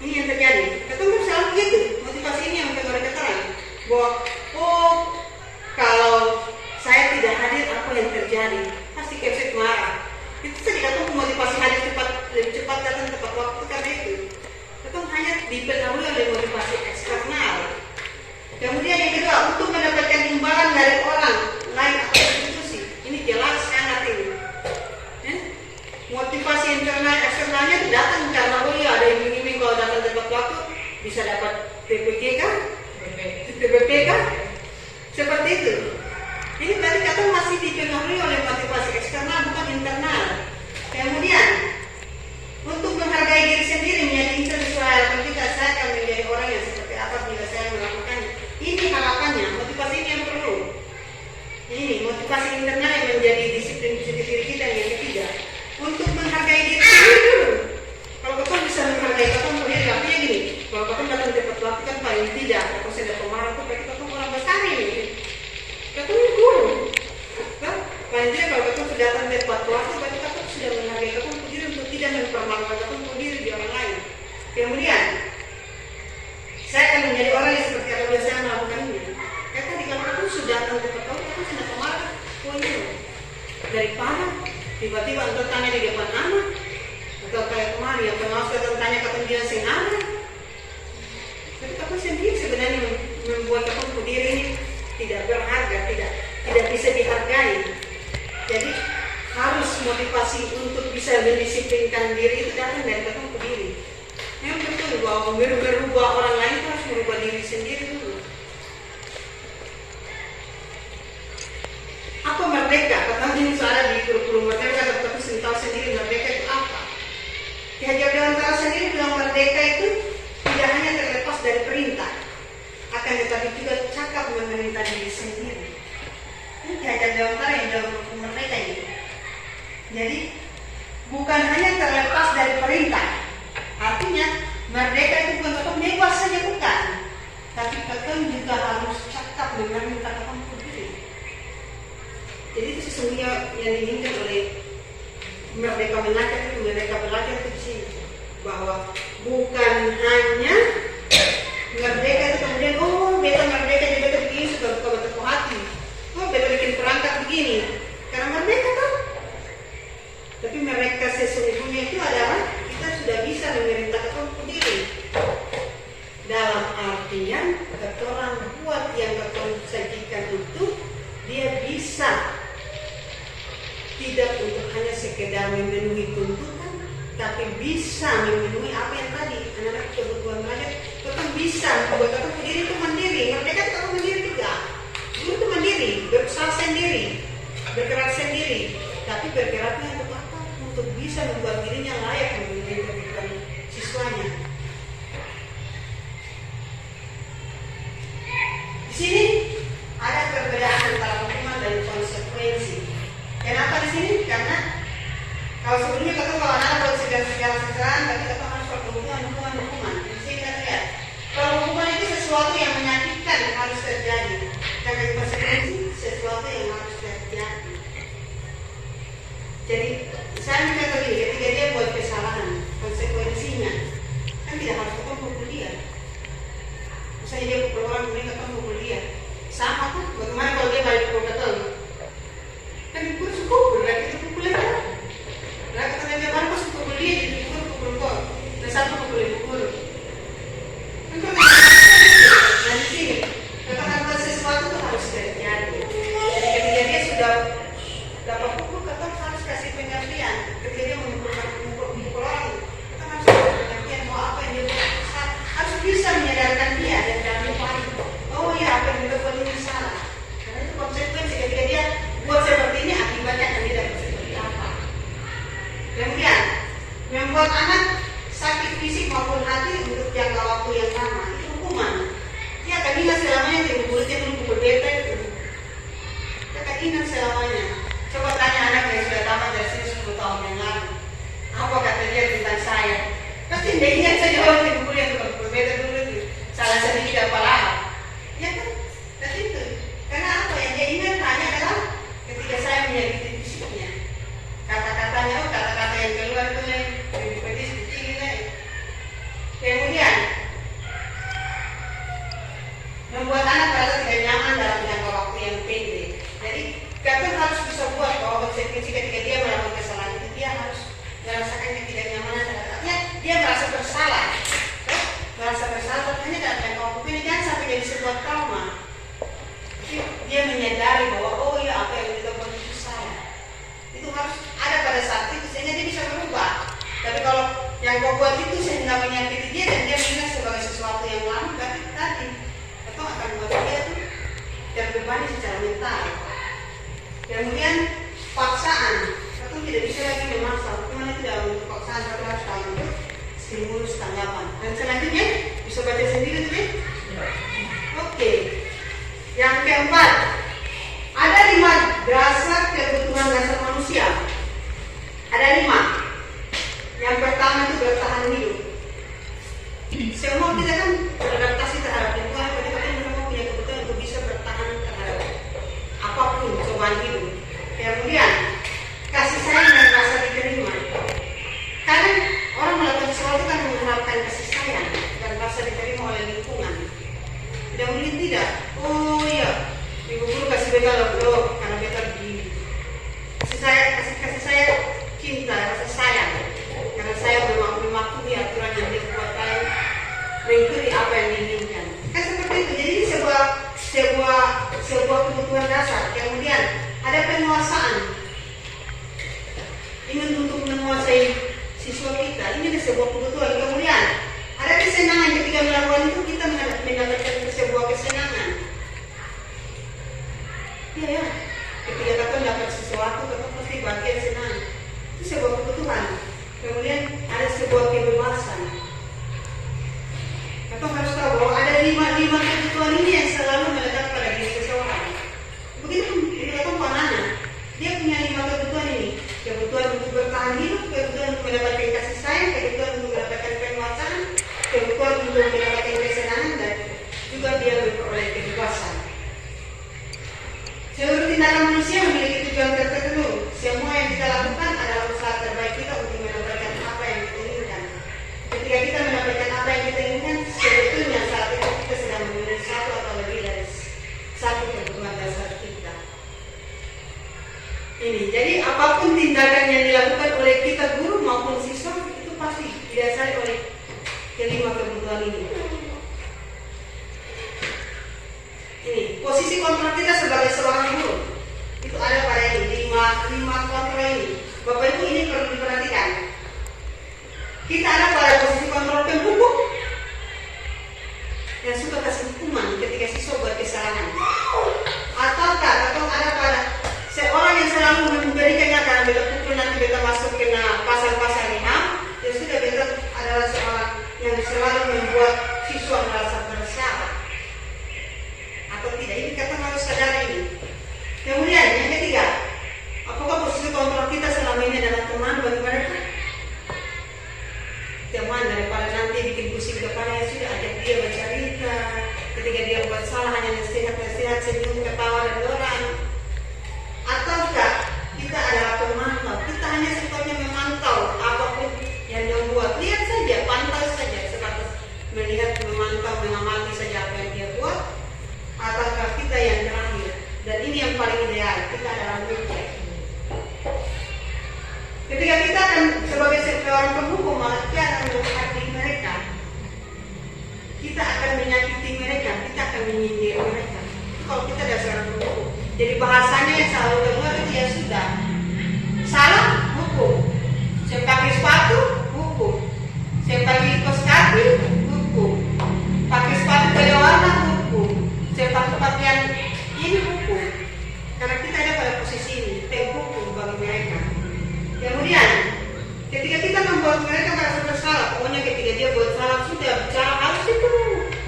Ini yang terjadi. Ketemu selalu begitu. Motivasi ini yang kita katakan bahwa kalau saya tidak hadir apa yang terjadi? Pasti kepset marah. Itu tadi kata motivasi hadir lebih cepat datang tepat waktu karena itu. Itu hanya dipengaruhi oleh motivasi eksternal. Kemudian yang kedua untuk mendapatkan imbalan dari orang lain atau institusi. Ini jelas sangat ini. Motivasi internal eksternalnya datang karena ada yang iming-iming kalau datang tepat waktu bisa dapat PPK kan? PPP kan? Seperti itu. Ini Ini motivasi internal yang menjadi disiplin diri kita yang ketiga. Untuk menghargai diri sendiri dulu. Kalau kau bisa menghargai kau sendiri, artinya gini. Kalau kau datang tepat waktu kan paling tidak. Kalau saya ada pemarah tuh berarti kau orang besar ini. Kau guru. Kan? Paling tidak kalau kau sudah datang tepat waktu berarti kau sudah menghargai kau sendiri untuk tidak mempermalukan kau sendiri di orang lain. Kemudian saya akan menjadi orang yang seperti apa biasa melakukan ini. Kata di kalau aku sudah datang ke kau sudah kemarin, daripada tiba-tiba untuk tanya di depan anak, atau kayak kemarin yang pengawas datang tanya kata dia sing ada. Tapi kau sendiri sebenarnya membuat kau diri ini tidak berharga, tidak bisa dihargai. Jadi harus motivasi untuk bisa mendisiplinkan diri itu datang dari kau diri. Yang betul bahwa merubah orang lain itu harus merubah diri sendiri dulu. Apa merdeka? Kata ini soalnya di kurikulum merdeka, tapi saya tahu sendiri merdeka itu apa. Ki Hajar Dewantara sendiri bilang merdeka itu tidak hanya terlepas dari perintah, akan tetapi juga cakap memerintah diri sendiri. Ini Ki Hajar Dewantara yang dalam kurikulum merdeka ini. Jadi bukan hanya terlepas dari perintah. Artinya merdeka itu bukan kata bebas saja bukan, tapi kata juga harus cakap memerintah kata sendiri. Jadi itu sesungguhnya yang diinginkan oleh merdeka belajar itu di sini, bahwa bukan hanya merdeka itu kemudian beta merdeka jadi beta begini sudah buka beta hati, beta bikin perangkat begini karena merdeka kan. Tapi mereka sesungguhnya itu adalah kita sudah bisa memerintahkan sendiri dalam artian ketorang buat yang ketorang sajikan itu dia bisa tidak untuk hanya sekedar memenuhi tuntutan, tapi bisa memenuhi apa yang tadi anak-anak kebutuhan belajar. Tetap bisa membuat kita sendiri itu mandiri. Merdeka itu mandiri juga. Guru itu mandiri, berusaha sendiri, bergerak sendiri. Tapi bergeraknya untuk apa? Untuk bisa membuat dirinya layak menjadi kebutuhan siswanya. Di sini ada perbedaan antara hukuman dan konsekuensi. Kenapa di sini? Karena kalau sebelumnya kita kalau anak buat segala sesuatu, tapi kita harus perhubungan hukuman. Di sini kita lihat kalau hukuman itu sesuatu yang menyakitkan harus terjadi, dan konsekuensi sesuatu yang harus terjadi. Jadi saya minta tadi ketika dia buat kesalahan, konsekuensinya kan tidak harus kita pukul dia. Misalnya dia pukul orang, kemudian kita pukul dia, sama kan? Bagaimana kalau dia balik pukul ketemu? Kan pukul cukup, berarti itu pukul aja. Berarti kata dia baru pas pukul dia, jadi pukul kok. Dan satu pukul. Kan kalau dan di sini, katakan buat sesuatu itu harus terjadi. Jadi ketika dia sudah dapat pukul, kata harus kasih pengertian. Ketika dia memukul orang, kita harus kasih pengertian bahwa apa yang dia buat harus bisa menyadarkan dia dan jangan lupa. Oh iya, apa yang dia buat ini salah. Karena itu konsekuensi ketika dia buat seperti ini akibatnya akan tidak seperti apa. Kemudian membuat anak sakit fisik maupun hati untuk jangka waktu yang lama itu hukuman. Dia akan ingat selamanya di mulutnya dulu pukul beta itu. Dia akan ingat selamanya. Coba tanya anak yang sudah tamat dari sini 10 tahun yang lalu, apa kata dia tentang saya? Pasti dia ingat saja orang yang pukul yang pukul beta dulu itu salah sedikit apalah. Ya kan? Dan itu karena apa yang dia ingat hanya adalah ketika saya menyakiti fisiknya, kata-katanya, kata-kata yang keluar itu lebih pedis, kecil. Kemudian membuat anak merasa tidak nyaman dalam jangka waktu yang pendek. Jadi kata harus bisa buat bahwa konsekuensi ketika dia melakukan kesalahan itu dia harus merasakan ketidaknyamanan. Artinya dia merasa bersalah, hanya dalam jangka waktu pendek, jangan sampai jadi sebuah trauma. Dia menyadari bahwa oh iya apa yang kita buat itu salah. Itu harus ada pada saat itu sehingga dia bisa berubah. Tapi kalau yang kau buat itu sehingga menyakiti dia dan dia mengingat sebagai sesuatu yang lama, berarti tadi itu akan membuat dia tuh terbebani secara mental. Kemudian paksaan, itu tidak bisa lagi memaksa. Hukuman itu dalam bentuk paksaan, tapi harus dalam bentuk stimulus tanggapan. Dan selanjutnya bisa baca sendiri tuh. Oke. Yang keempat, ada 5 beta lo karena beta begini. Kasih saya cinta, rasa sayang. Karena saya mematuhi aturan yang dia buat saya, mengikuti apa yang diinginkan. Kan seperti itu. Jadi sebuah kebutuhan dasar. Kemudian ada penguasaan. Ingin untuk menguasai siswa kita. Ini sebuah kebutuhan. Kemudian ada kesenangan ketika melakukan itu, kita mendapatkan sebuah kesenangan. Ya. Ketika kita dapat sesuatu, kita pasti bahagia senang. Itu sebuah kebutuhan. Kemudian ada sebuah kebebasan. Kita harus tahu bahwa ada lima kebutuhan ini yang selalu melekat pada diri seseorang. Begitu kita panana, dia punya 5 kebutuhan ini. Kebutuhan untuk bertahan hidup, kebutuhan untuk mendapatkan kasih sayang, kebutuhan untuk mendapatkan penguasaan, kebutuhan untuk mendapatkan kesenangan, dan juga dia memperoleh kebebasan. Seluruh tindakan manusia memiliki tujuan tertentu. Semua yang kita lakukan adalah usaha terbaik kita untuk mendapatkan apa yang kita inginkan. Ketika kita mendapatkan apa yang kita inginkan, sebetulnya saat itu kita sedang memenuhi satu atau lebih dari satu kebutuhan dasar kita. Ini, jadi apapun tindakan yang dilakukan oleh kita guru maupun siswa itu pasti didasari oleh kelima kebutuhan ini. Ini posisi kontrol kita sebagai seorang guru itu ada pada ini 5 kontrol ini. Bapak Ibu, ini perlu diperhatikan. Kita ada pada posisi kontrol pembuku yang suka kasih hukuman ketika siswa buat kesalahan, atau ada pada seorang yang selalu memberikannya karena beta pukul nanti beta masuk kena pasal-pasal HAM. Ya sudah, beta adalah seorang yang selalu membuat siswa merasa bersalah atau tidak. Ini kita harus sadar ini. Kemudian yang ketiga, apakah posisi kontrol kita selama ini adalah teman bagi mereka? Teman daripada nanti bikin pusing kepala, ya sudah ajak dia bercerita. Ketika dia buat salah hanya nasihat, senyum, ketawa dan dorang. Ataukah kita adalah pemantau? Kita hanya sifatnya memantau apapun yang dia buat. Lihat saja, pantau saja, sebatas melihat, memantau, mengamati saja apa yang dia buat. Ataukah kita yang terakhir? Dan ini yang paling ideal, kita adalah mengecek. Ketika kita akan sebagai seorang penghukum, maka kita akan mendekati mereka. Kita akan menyakiti mereka, kita akan menyindir mereka. Kalau kita adalah seorang penghukum, jadi bahasanya yang selalu keluar itu ya sudah. Salah, hukum. Saya pakai sepatu, hukum. Saya pakai kos kaki, hukum. Pakai sepatu beda warna, hukum. Saya pakai pakaian ini, hukum. Karena kita ada pada posisi ini, hukum bagi mereka. Kemudian, ketika kita membuat mereka merasa bersalah, pokoknya ketika dia buat salah sudah bicara halus itu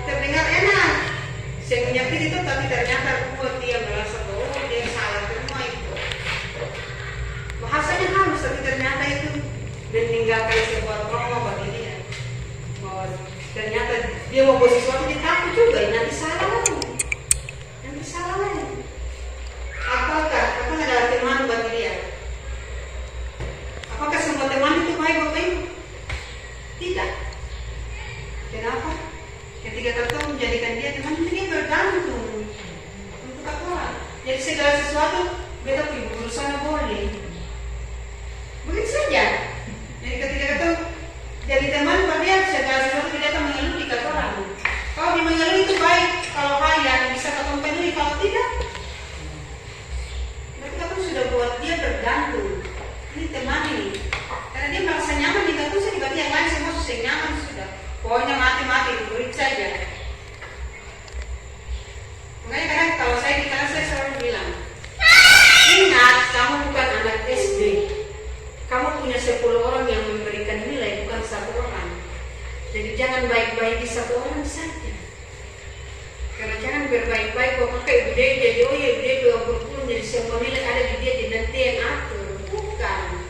terdengar enak. Saya menyakiti itu, tapi ternyata buat dia merasa bahwa dia salah semua itu. Bahasanya halus, tapi ternyata itu meninggalkan sebuah trauma bagi dia. Bahwa ternyata dia mau buat sesuatu, dia takut juga, nanti salah lagi. Nanti salah lagi. Apakah adalah teman bagi dia? Apakah semua teman itu baik Bapak Ibu? Tidak. Kenapa? Ketika kita menjadikan dia teman, dia bergantung untuk apa? Jadi segala sesuatu beta pergi berusaha boleh. Begitu saja. Jadi ketika kita jadi teman, dia segala sesuatu dia akan mengeluh di kata orang. Kalau dia mengeluh itu baik, kalau hal yang bisa kita penuhi, kalau tidak, berarti kita sudah buat dia bergantung. Ini teman ini, karena dia merasa nyaman di kata saya, berarti yang lain semua susah nyaman sudah. Pokoknya mati diberi saja. Makanya kadang kalau saya di kelas saya selalu bilang, ingat kamu bukan anak SD. Kamu punya 10 orang yang memberikan nilai, bukan 1 orang. Jadi jangan baik-baik di 1 orang saja. Karena jangan berbaik-baik kok pakai ibu dia jadi oh ya ibu dia 20 jadi semua nilai ada di dia dan nanti yang atur. Bukan.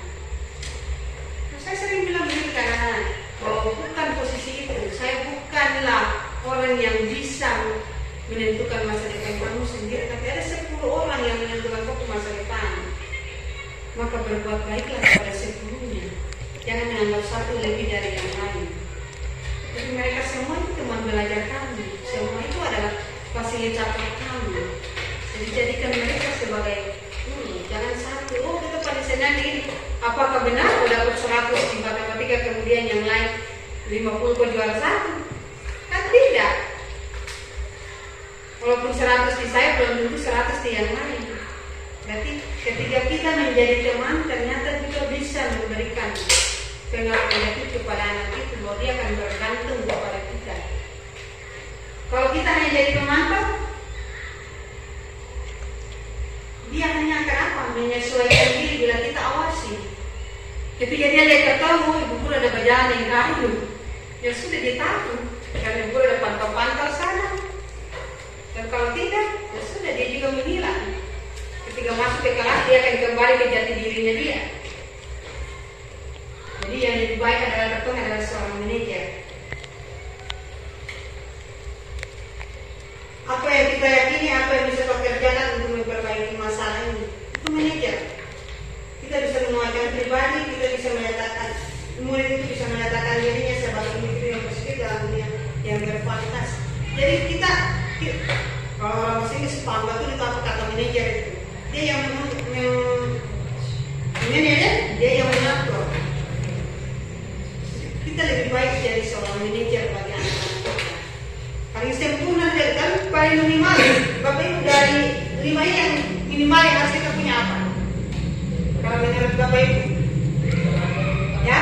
Nah, saya sering bilang begitu karena bahwa bukan posisi itu. Saya bukanlah orang yang bisa menentukan masa depan kamu sendiri, tapi ada 10 orang yang menentukan kamu masa depan. Maka berbuat baiklah kepada 10-nya. Jangan menganggap satu lebih dari yang lain. Jadi mereka semua itu teman belajar kami. Semua itu adalah fasilitator kami. Jadi jadikan mereka sebagai jangan satu. Oh kita pada senang ini. Apakah benar kau dapat 100 di matematika kemudian yang lain 50 kau juara 1? Kan tidak. Walaupun 100 di saya belum tentu 100 di yang lain. Berarti ketika kita menjadi teman ternyata kita bisa memberikan pengertian itu kepada anak itu bahwa dia akan bergantung kepada kita. Kalau kita hanya jadi pemantau, dia hanya akan apa? Menyesuaikan diri bila kita awasi. Ketika dia lihat ketemu, ibu guru ada berjalan yang kayu, ya sudah dia tahu karena ibu guru ada pantau-pantau sana. Dan kalau tidak, ya sudah dia juga menghilang. Ketika masuk ke kelas, dia akan kembali ke jati dirinya dia. Jadi yang lebih baik adalah seorang manajer. Apa yang kita yakini, apa yang bisa kita kerjakan untuk memperbaiki masalah ini, itu manajer. Kita bisa menguatkan pribadi, kita bisa menyatakan murid itu bisa menyatakan dirinya sebagai individu yang positif dalam dunia yang berkualitas. Jadi kita kalau orang masing paham betul itu apa kata manajer itu. Dia yang manajer, dia yang mengatur. Kita lebih baik jadi seorang manajer bagi anak-anak kita. Paling sempurna dia kan paling minimal. Bapak Ibu dari 5 yang minimal yang harus kita punya apa? Kalau menurut Bapak Ibu, ya?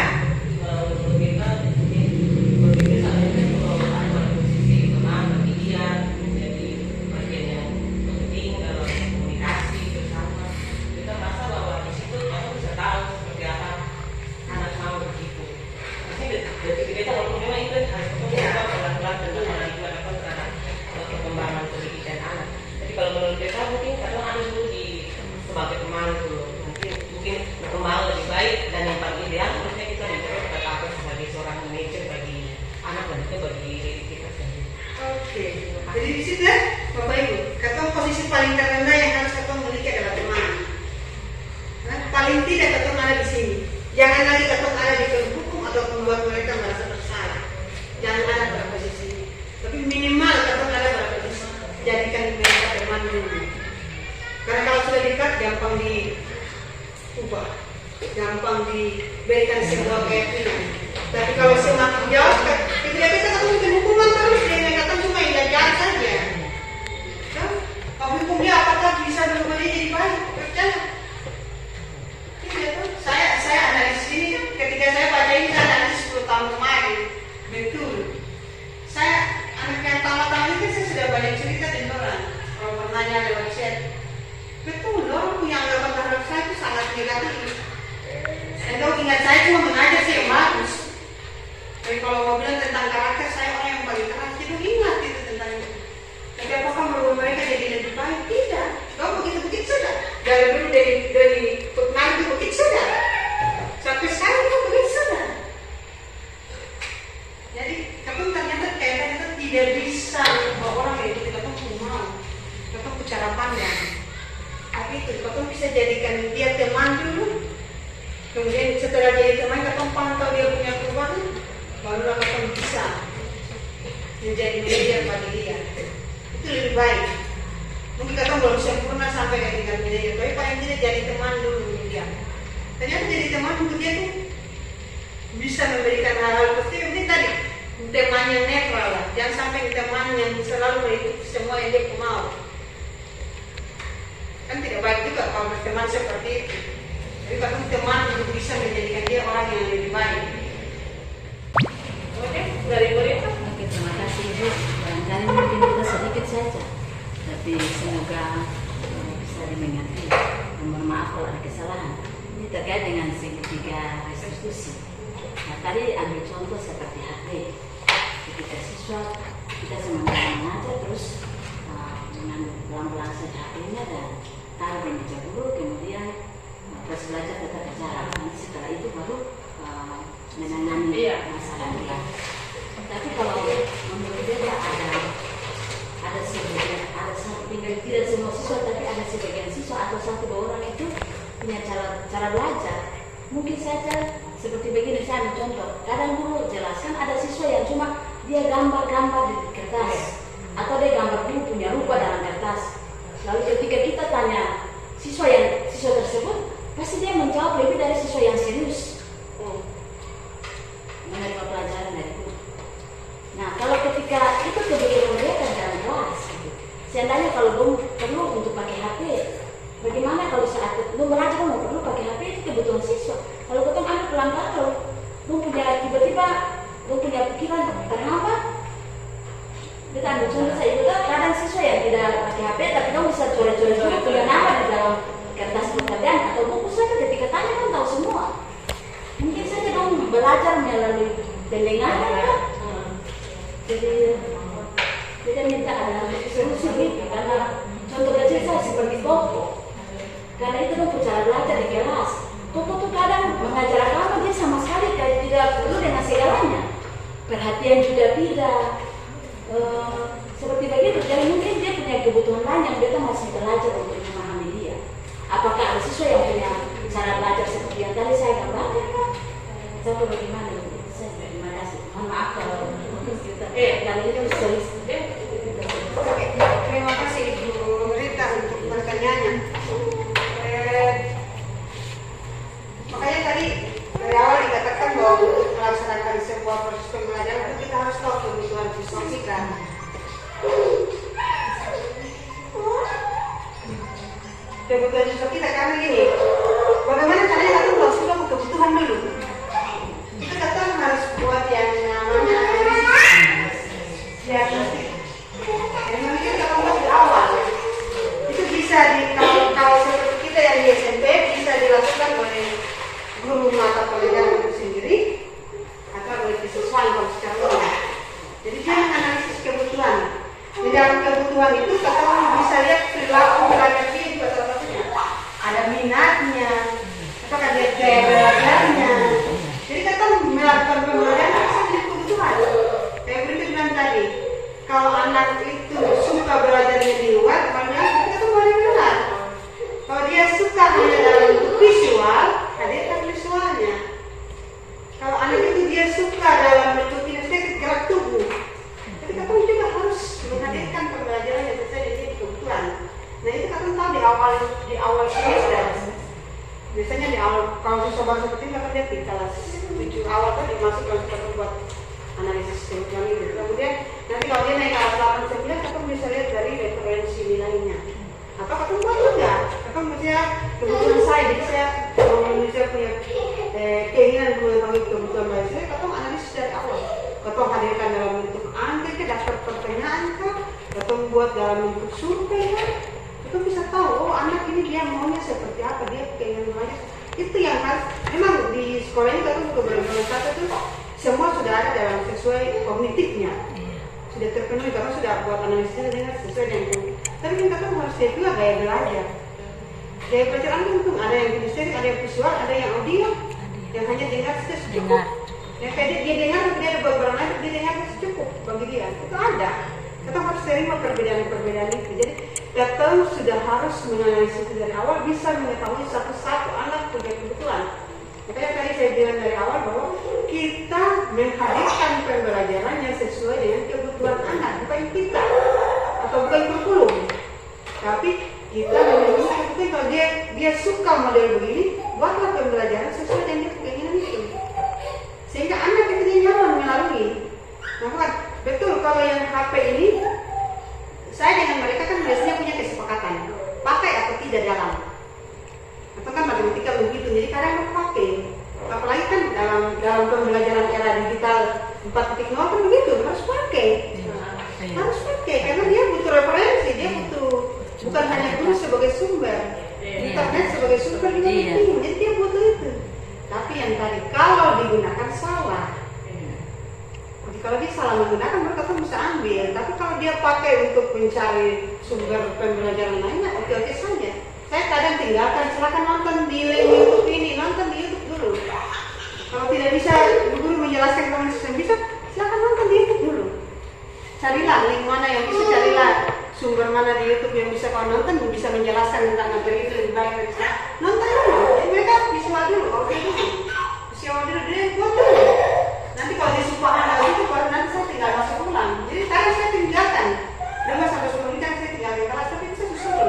Jadi di situ ya, Bapak Ibu, kata posisi paling terendah yang harus kita miliki adalah teman. Nah, paling tidak kita ada di sini. Jangan lagi kita ada di hukum atau membuat mereka merasa bersalah. Jangan ada pada posisi ini. Tapi minimal kita ada pada posisi jadikan mereka teman dulu. Karena kalau sudah dekat, gampang diubah, gampang diberikan sebuah keyakinan. Tapi kalau semakin jauh, ketika kita ketemu hukuman terus dia mengatakan cuma jajan saja. Kalau hukum dia apakah bisa berubah dia jadi baik? Percaya? Tidak tuh. Saya analis ini ketika saya baca ini saya analis 10 tahun kemarin. Betul. Saya anak yang tamat-tamat ini saya sudah banyak cerita dengan orang. Kalau bertanya lewat chat, betul orang punya anggapan terhadap saya itu sangat negatif. Anda ingat saya cuma mengajar saya yang bagus. Tapi kalau mau bilang tentang karakter saya orang yang paling keras, itu ingat itu tentang itu. Tapi apakah merubah mereka jadi lebih baik? Tidak. Kalau begitu sudah. Dari dulu dari nanti begitu sudah. Sampai sekarang itu begitu sudah. Jadi kamu ternyata tidak bisa bahwa orang itu kita pun mau. Kita bicara pandang. Tapi itu kamu bisa jadikan dia teman dulu. Kemudian setelah jadi teman kamu pantau dia punya perubahan. Barulah kamu bisa menjadi manajer bagi dia. Itu lebih baik. Mungkin kamu belum sempurna sampai ke tingkat manajer, tapi paling tidak jadi teman dulu untuk dia. Ternyata jadi teman untuk dia tuh bisa memberikan hal-hal positif. Ini tadi teman yang netral lah. Jangan sampai teman yang selalu mengikuti semua yang dia mau. Kan tidak baik juga kalau berteman seperti itu. Tapi kamu teman untuk bisa menjadikan dia orang yang lebih baik. Oke, dari mereka. Oke, terima kasih Ibu. Barangkali mungkin kita sedikit saja, tapi semoga bisa dimengerti. Mohon maaf kalau ada kesalahan. Ini terkait dengan segitiga restitusi. Nah, tadi ambil contoh seperti HD. Ketika siswa kita semangat mengajar terus mengambil pelan-pelan saja HP-nya dan taruh di meja guru, kemudian proses belajar tetap berjalan. Nanti setelah itu baru menangani masalahnya. Tapi kalau menurut dia ada sebagian, ada satu tinggal tidak semua siswa, tapi ada sebagian siswa atau 1-2 orang itu punya cara belajar. Mungkin saja seperti begini, saya ambil contoh. Kadang dulu jelaskan ada siswa yang cuma dia gambar-gambar di kertas, atau dia gambar dulu punya rupa dalam kertas. Lalu ketika kita tanya siswa tersebut, pasti dia menjawab lebih dari siswa yang serius menerima pelajaran dari guru. Nah, kalau ketika itu kebetulan mereka dalam kelas, gitu. Seandainya kalau belum perlu untuk pakai HP, bagaimana kalau saat belum belajar mau perlu pakai HP, itu kebutuhan siswa. Kalau ketemu anak pelan-pelan, kalau belum punya tiba-tiba belum punya pikiran terhambat, kita ambil contoh saya juga kadang siswa yang tidak pakai HP, tapi kamu bisa coret-coret juga punya nama di dalam kertas pekerjaan atau buku saja. Ketika tanya kan tahu semua. Mungkin saja kamu belajar melalui pendengaran kan. Jadi kita minta ada solusi gitu, karena contoh kecil saya seperti Koko, karena itu kan cara belajar di kelas. Koko tuh kadang mengajar kamu dia sama sekali kayak tidak perlu dengan segalanya, perhatian juga tidak, seperti begitu. Jadi mungkin dia punya kebutuhan lain yang kita masih belajar untuk memahami dia. Apakah ada siswa yang punya cara belajar seperti yang tadi saya gambarkan kan? Saya bagaimana? Saya terima kasih. Mohon maaf kalau kita kali ini sudah. Oke, terima kasih Ibu Rita untuk pertanyaannya. Makanya tadi dari awal dikatakan bahwa untuk melaksanakan sebuah proses pembelajaran itu kita harus tahu kebutuhan siswa kita. Kebutuhan siswa kita karena gini, bagaimana caranya kita langsung tahu kebutuhan dulu. Kita harus buat yang namanya diagnostik. Yang mungkin kalau buat di awal itu bisa kalau seperti kita yang di SMP bisa dilakukan oleh guru mata pelajaran itu sendiri atau oleh siswa kalau secara umum. Jadi dia menganalisis kebutuhan. Di dalam kebutuhan itu kita bisa lihat perilaku belajar dia juga salah satunya. Ada minatnya, apakah dia gaya belajarnya. Jadi kita melakukan pembelajaran bisa jadi kebutuhan. Kayak berita bilang tadi, kalau anak itu suka belajarnya di luar, makanya kita tuh boleh benar. Kalau dia suka hanya dalam bentuk visual, hadirkan visualnya. Kalau anak itu dia suka dalam bentuk kinestetik gerak tubuh, kita pun juga harus menghadirkan pembelajaran yang sesuai dengan kebutuhan. Nah itu kita tahu di awal semester. Biasanya di awal kalau siswa baru seperti ini kita lihat di kelas 7 awal kan dimasukkan kita buat analisis kebutuhan itu. Kemudian nanti kalau dia naik kelas 8 9 kita bisa lihat dari referensi nilainya. Atau kita buat juga, kita misalnya kebutuhan saya, jadi saya Indonesia punya keinginan mengetahui kebutuhan baik saya, kita analisis dari awal. Kita hadirkan dalam bentuk angka, daftar pertanyaan kan, kita buat dalam bentuk survei kan. Kita bisa tahu, oh anak ini dia maunya seperti apa, dia keinginan belajar. Itu yang harus, memang di sekolah ini kita keberadaan satu itu semua sudah ada dalam sesuai kognitifnya. Sudah terpenuhi, karena sudah buat analisis dengan sesuai dengan kognitif. Tapi kita kan harus lihat juga gaya belajar. Gaya belajar itu ada yang kinestetik, ada yang visual, ada yang audio, yang hanya dengar saja cukup. Yang kayak dia dengar, dia ada beberapa lain, dia dengar cukup bagi dia. Itu ada. Kita harus terima perbedaan-perbedaan itu. Jadi kita sudah harus menganalisis dari awal, bisa mengetahui satu-satu anak punya kebutuhan. Makanya tadi saya bilang dari awal bahwa kita menghadirkan pembelajaran yang sesuai dengan kebutuhan anak, bukan kita atau bukan kurikulum. Tapi kita menunjukkan kalau dia suka model begini, buatlah pembelajaran sesuai dengan keinginan itu. Sehingga anak itu nyaman melalui. Nah, betul kalau yang HP ini, saya dengan mereka kan biasanya punya kesepakatan, pakai atau tidak dalam. Atau kan matematika begitu, jadi kadang pakai. Apalagi kan dalam pembelajaran era digital 4.0 kan begitu, harus pakai. Harus pakai, karena dia butuh referensi, dia butuh bukan hanya guru sebagai sumber, internet sebagai sumber juga penting, jadi dia butuh itu. Tapi yang tadi kalau digunakan salah, jadi kalau dia salah menggunakan mereka tuh bisa ambil. Tapi kalau dia pakai untuk mencari sumber pembelajaran lainnya, oke-oke saja. Saya kadang tinggalkan, silakan nonton di YouTube ini, nonton di YouTube dulu. Kalau tidak bisa guru menjelaskan dengan sistem bisa, silakan nonton di YouTube dulu. Carilah link mana yang bisa, carilah sumber mana di YouTube yang bisa kau nonton, yang bisa menjelaskan tentang materi itu lebih baik dari saya. Nonton dulu, jadi mereka visual dulu, oke dulu. Visual dulu, dia buat dulu. Nanti kalau dia suka anak itu, baru nanti saya tinggal masuk ulang. Jadi saya tinggalkan. 5 sampai 10 menit saya tinggal di kelas, tapi saya susul.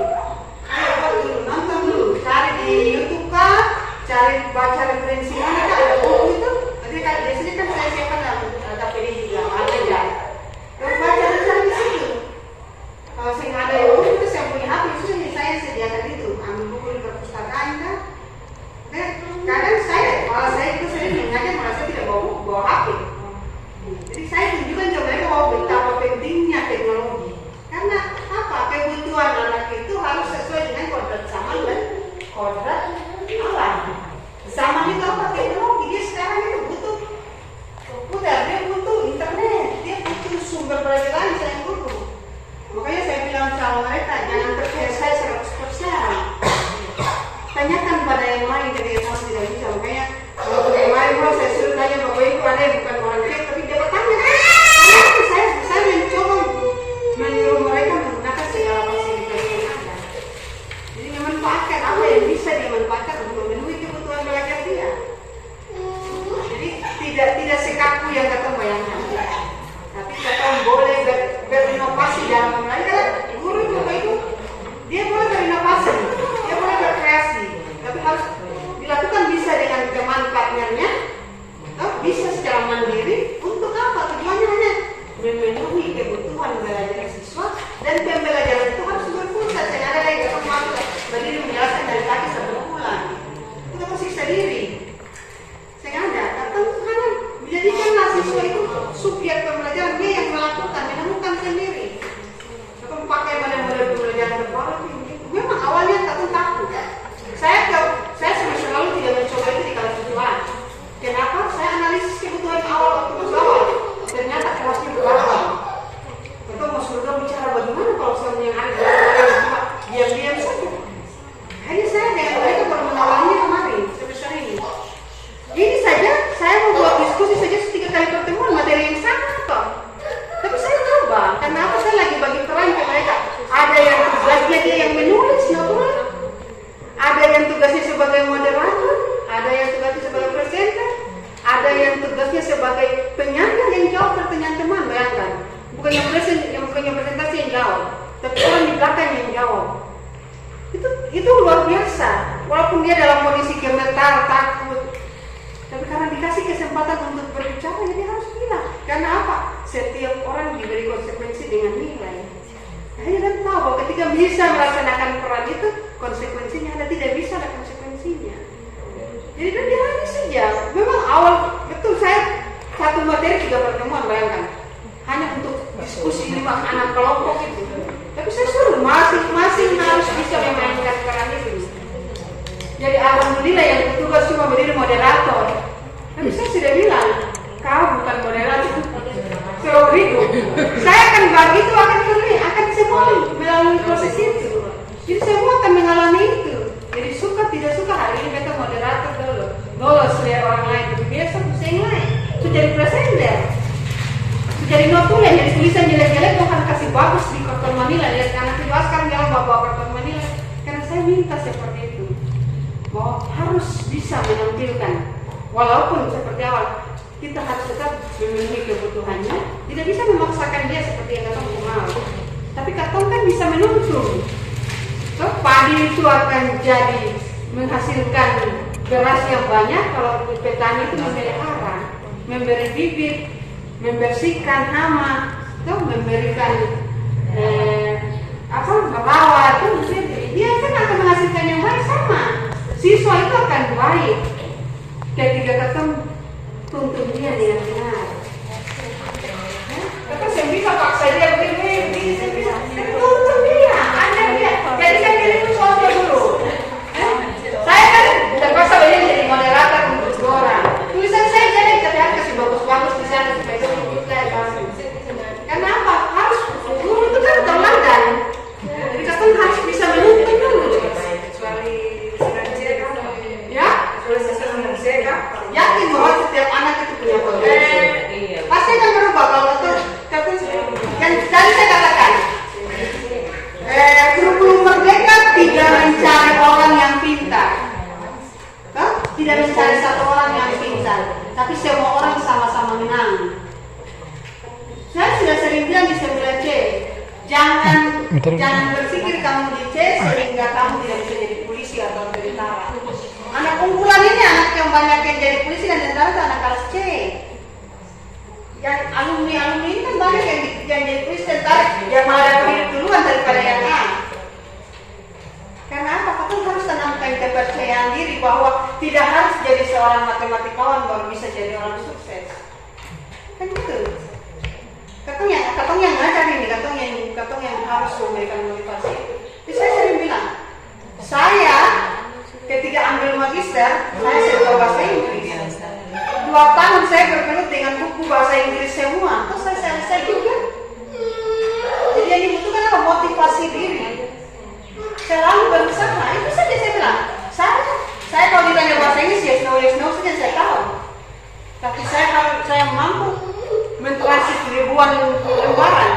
kodrat alam. Zaman itu apa teknologi, dia sekarang itu butuh komputer, dia butuh internet, dia butuh sumber pelajaran yang dulu. Makanya saya bilang sama mereka, jangan percaya saya 100%. Tanyakan pada yang lain, jadi kamu tidak bisa. Makanya kalau yang lain saya suruh tanya Bapak Ibu ada yang bukan orang cek, tapi dia bertanya. Karena saya mencoba menyuruh mereka menggunakan segala fasilitas yang ada. Jadi memanfaatkan apa yang bisa dimanfaatkan untuk memenuhi kebutuhan belajar dia. Jadi tidak sekaku yang kata bayangkan. Tapi kata boleh berinovasi dalam belajar. Guru Bapak Ibu dia boleh berinovasi, dia boleh berkreasi, tapi harus dilakukan bisa dengan teman partnernya, bisa secara mandiri. Untuk apa? Tujuannya hanya memenuhi kebutuhan belajar siswa, dan pembelajaran itu harus berpusat. Saya ada lagi ketemu aku berdiri menjelaskan dari pagi sampai pulang. Kita mau siksa diri. Saya ada kata hanya menjadikanlah siswa itu subjek pembelajaran, dia yang melakukan, menemukan sendiri. Atau pakai model-model pembelajaran terbaru. Memang awalnya takut. Saya selalu tidak mencoba itu di kelas tujuan. Kenapa? Saya analisis kebutuhan awal waktu awal. Ternyata kelasnya beragam. Tentu Mas Surga bicara bagaimana kalau saya yang ada diam-diam saja. Hanya saya dengan mereka baru menawarinya kemarin semester ini. Ini saja saya membuat diskusi saja 3 kali pertemuan materi yang sama toh. Tapi saya coba, karena apa saya lagi bagi peran ke mereka. Ada yang tugasnya dia yang menulis notulen, ada yang tugasnya sebagai moderator, ada yang tugasnya sebagai presenter, ada yang tugasnya sebagai penyanyi yang jawab pertanyaan teman. Bayangkan, bukan yang presentasi yang jawab, tapi orang di belakang yang jawab. Itu luar biasa. Walaupun dia dalam kondisi gemetar, takut, tapi karena dikasih kesempatan untuk berbicara, dia harus bilang. Karena apa? Setiap orang diberi konsekuensi dengan nilai. Hanya dan tahu bahwa ketika bisa melaksanakan peran itu, konsekuensinya ada, tidak bisa ada konsekuensinya. Jadi dan jalani saja. Memang awal betul saya satu materi 3 pertemuan, bayangkan. Hanya untuk diskusi 5 anak kelompok itu. Tapi saya suruh masing-masing harus bisa memainkan peran itu. Jadi alhamdulillah yang bertugas cuma menjadi moderator. Tapi saya sudah bilang, kau bukan moderator. Seluruh hidup. Saya akan bagi itu akan semua melalui proses itu. Jadi semua akan mengalami itu. Jadi suka tidak suka hari ini kita moderator dulu. Lolos lihat orang lain itu biasa pusing lain. Sudah jadi presenter. Sudah jadi notulen. Jadi tulisan jelek-jelek bukan kasih bagus di karton Manila. Lihat anak itu sekarang jalan bawa karton Manila. Karena saya minta seperti itu. Bahwa harus bisa menampilkan. Walaupun seperti awal kita harus tetap memenuhi kebutuhannya. Tidak bisa memaksakan dia seperti yang katong mau. Tapi katong kan bisa menuntun. So, padi itu akan jadi menghasilkan beras yang banyak kalau petani itu memelihara, memberi bibit, membersihkan hama, memberikan merawat, dia kan akan menghasilkan yang baik sama. Siswa itu akan baik ketika katong tuntun dia dengan benar. Tapi saya bisa paksa dia begini, saya bisa tuntun dia, ajar dia. Jadikan dia itu contoh dulu. Saya kan terpaksa banyak jadi moderator untuk 2 orang. Tulisan saya jadi terlihat kasih bagus-bagus di sana supaya saya bagus. Kenapa? Harus guru itu kan teladan. Jadi katong harus bisa menuntun dulu. Kecuali yakin bahwa setiap anak itu punya potensi. Pasti akan berubah kalau itu. Yang tadi saya katakan, kurikulum merdeka tidak mencari orang yang pintar, tidak mencari satu orang yang pintar, tapi semua orang sama-sama menang. Saya sudah sering bilang di 9C, jangan berpikir kamu di C sehingga kamu tidak bisa jadi polisi atau tentara. Anak unggulan ini anak yang banyak yang jadi polisi dan tentara itu anak kelas C. Yang alumni ini kan banyak yang jadi polisi tentara, yang malah hidup duluan daripada yang A. Karena apa? Kita harus tanamkan kepercayaan diri bahwa tidak harus jadi seorang matematikawan baru bisa jadi orang sukses. Kan gitu. Katong yang ngajar ini, katong yang harus memberikan motivasi. Jadi saya sering bilang, saya magister, saya sudah bahasa Inggris. 2 tahun saya bergelut dengan buku bahasa Inggris semua, terus saya selesai juga. Jadi yang dibutuhkan adalah motivasi diri. Selalu berusaha, itu saja saya bilang. Saya kalau ditanya bahasa Inggris, yes no saja saya tahu. Tapi saya mampu mentransit ribuan lembaran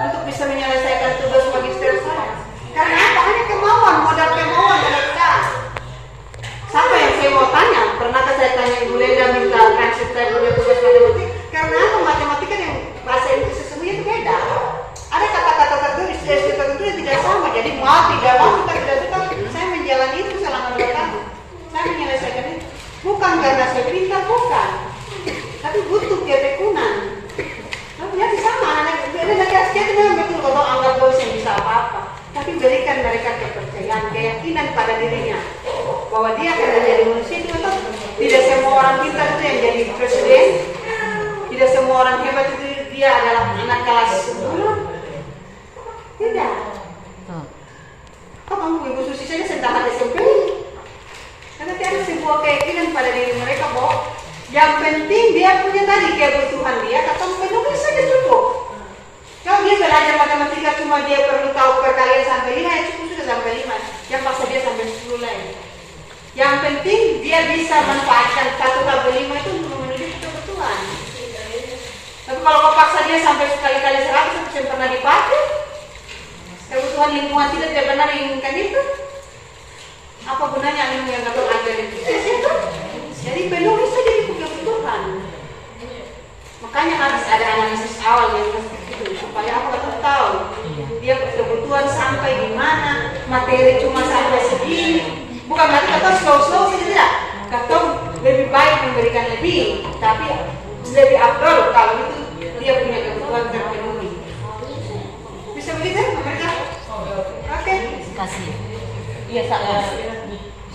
untuk bisa menyelesaikan tugas magister saya. Karena apa? Hanya kemauan, modal kemauan dari kita. Siapa yang saya mau tanya? Pernahkah saya tanya Ibu Lenda minta transit saya punya tugas matematik? Karena apa? Matematika yang bahasa Inggris sesungguhnya itu beda. Ada kata-kata tertentu, istilah tertentu yang tidak sama. Jadi mau tidak mau kita tidak suka, saya menjalani itu selama 2 tahun. Saya menyelesaikan itu. Bukan karena saya pintar, bukan. Tapi butuh ketekunan. Jadi sama, anak-anak kecil itu memang betul kalau anggap bahwa saya bisa apa-apa. Tapi berikan mereka kepercayaan, keyakinan pada dirinya bahwa dia akan menjadi manusia itu. Tidak semua orang pintar itu yang jadi presiden, tidak semua orang hebat itu dia adalah anak kelas 10. Tidak. Kok kamu Ibu Susi saja sentahan SMP? Karena dia ada sebuah keyakinan pada diri mereka bahwa yang penting dia punya tadi kebutuhan dia, kata penulis saja cukup. Kalau dia belajar matematika cuma dia perlu tahu perkalian sampai 5, ya cukup sudah sampai 5. Yang paksa dia sampai 10 lain. Yang penting dia bisa manfaatkan 1 kali 5 itu untuk memenuhi kebutuhan. Tapi kalau kau paksa dia sampai sekali-kali 100 yang pernah dipakai, kebutuhan lingkungan tidak benar diinginkan itu, apa gunanya ilmu yang kau ajarin itu? Jadi penulis saja di kebutuhan. Makanya harus ada analisis awal yang itu supaya apa tahu dia kebutuhan sampai di mana, materi cuma sampai segini. Bukan berarti kata slow saja tidak. Kata lebih baik memberikan lebih, tapi lebih afdol kalau itu dia punya kebutuhan terpenuhi. Bisa begitu mereka? Oke. Kasih. Iya, saya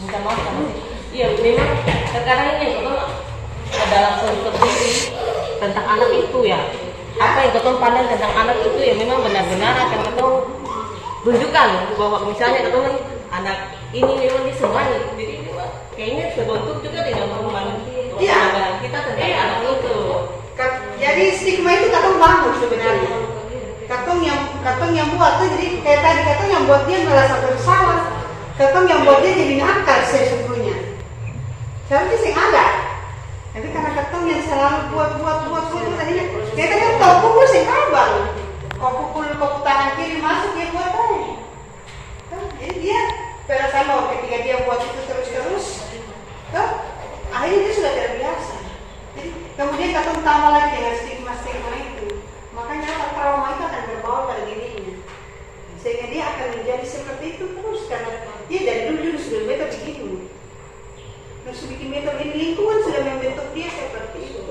minta maaf sama sih. Iya, memang sekarang ini dalam sudut diri tentang anak itu ya. Apa yang ketemu pandang tentang anak itu ya memang benar-benar akan ketemu tunjukkan bahwa misalnya ketemu anak ini memang disemai. Jadi kayaknya terbentuk juga tidak memandang kita tentang anak itu. Jadi stigma itu katong bangun sebenarnya. Katong yang buat tuh jadi kayak tadi katong yang buat dia merasa bersalah. Katong yang buat dia jadi nakal sesungguhnya. Seharusnya sih ada. Tapi karena katong yang selalu buat tadinya. Kita kan tahu pukul sih kabel. Kau pukul tangan kiri masuk dia buat aja. Jadi dia sama ketika dia buat itu terus. Akhirnya dia sudah terbiasa. Jadi kemudian katong tambah lagi dengan stigma itu. Makanya trauma itu akan terbawa pada dirinya. Sehingga dia akan menjadi seperti itu terus karena dia dari dulu sudah beta begitu. Terus bikin metode ini lingkungan sudah membentuk dia seperti itu.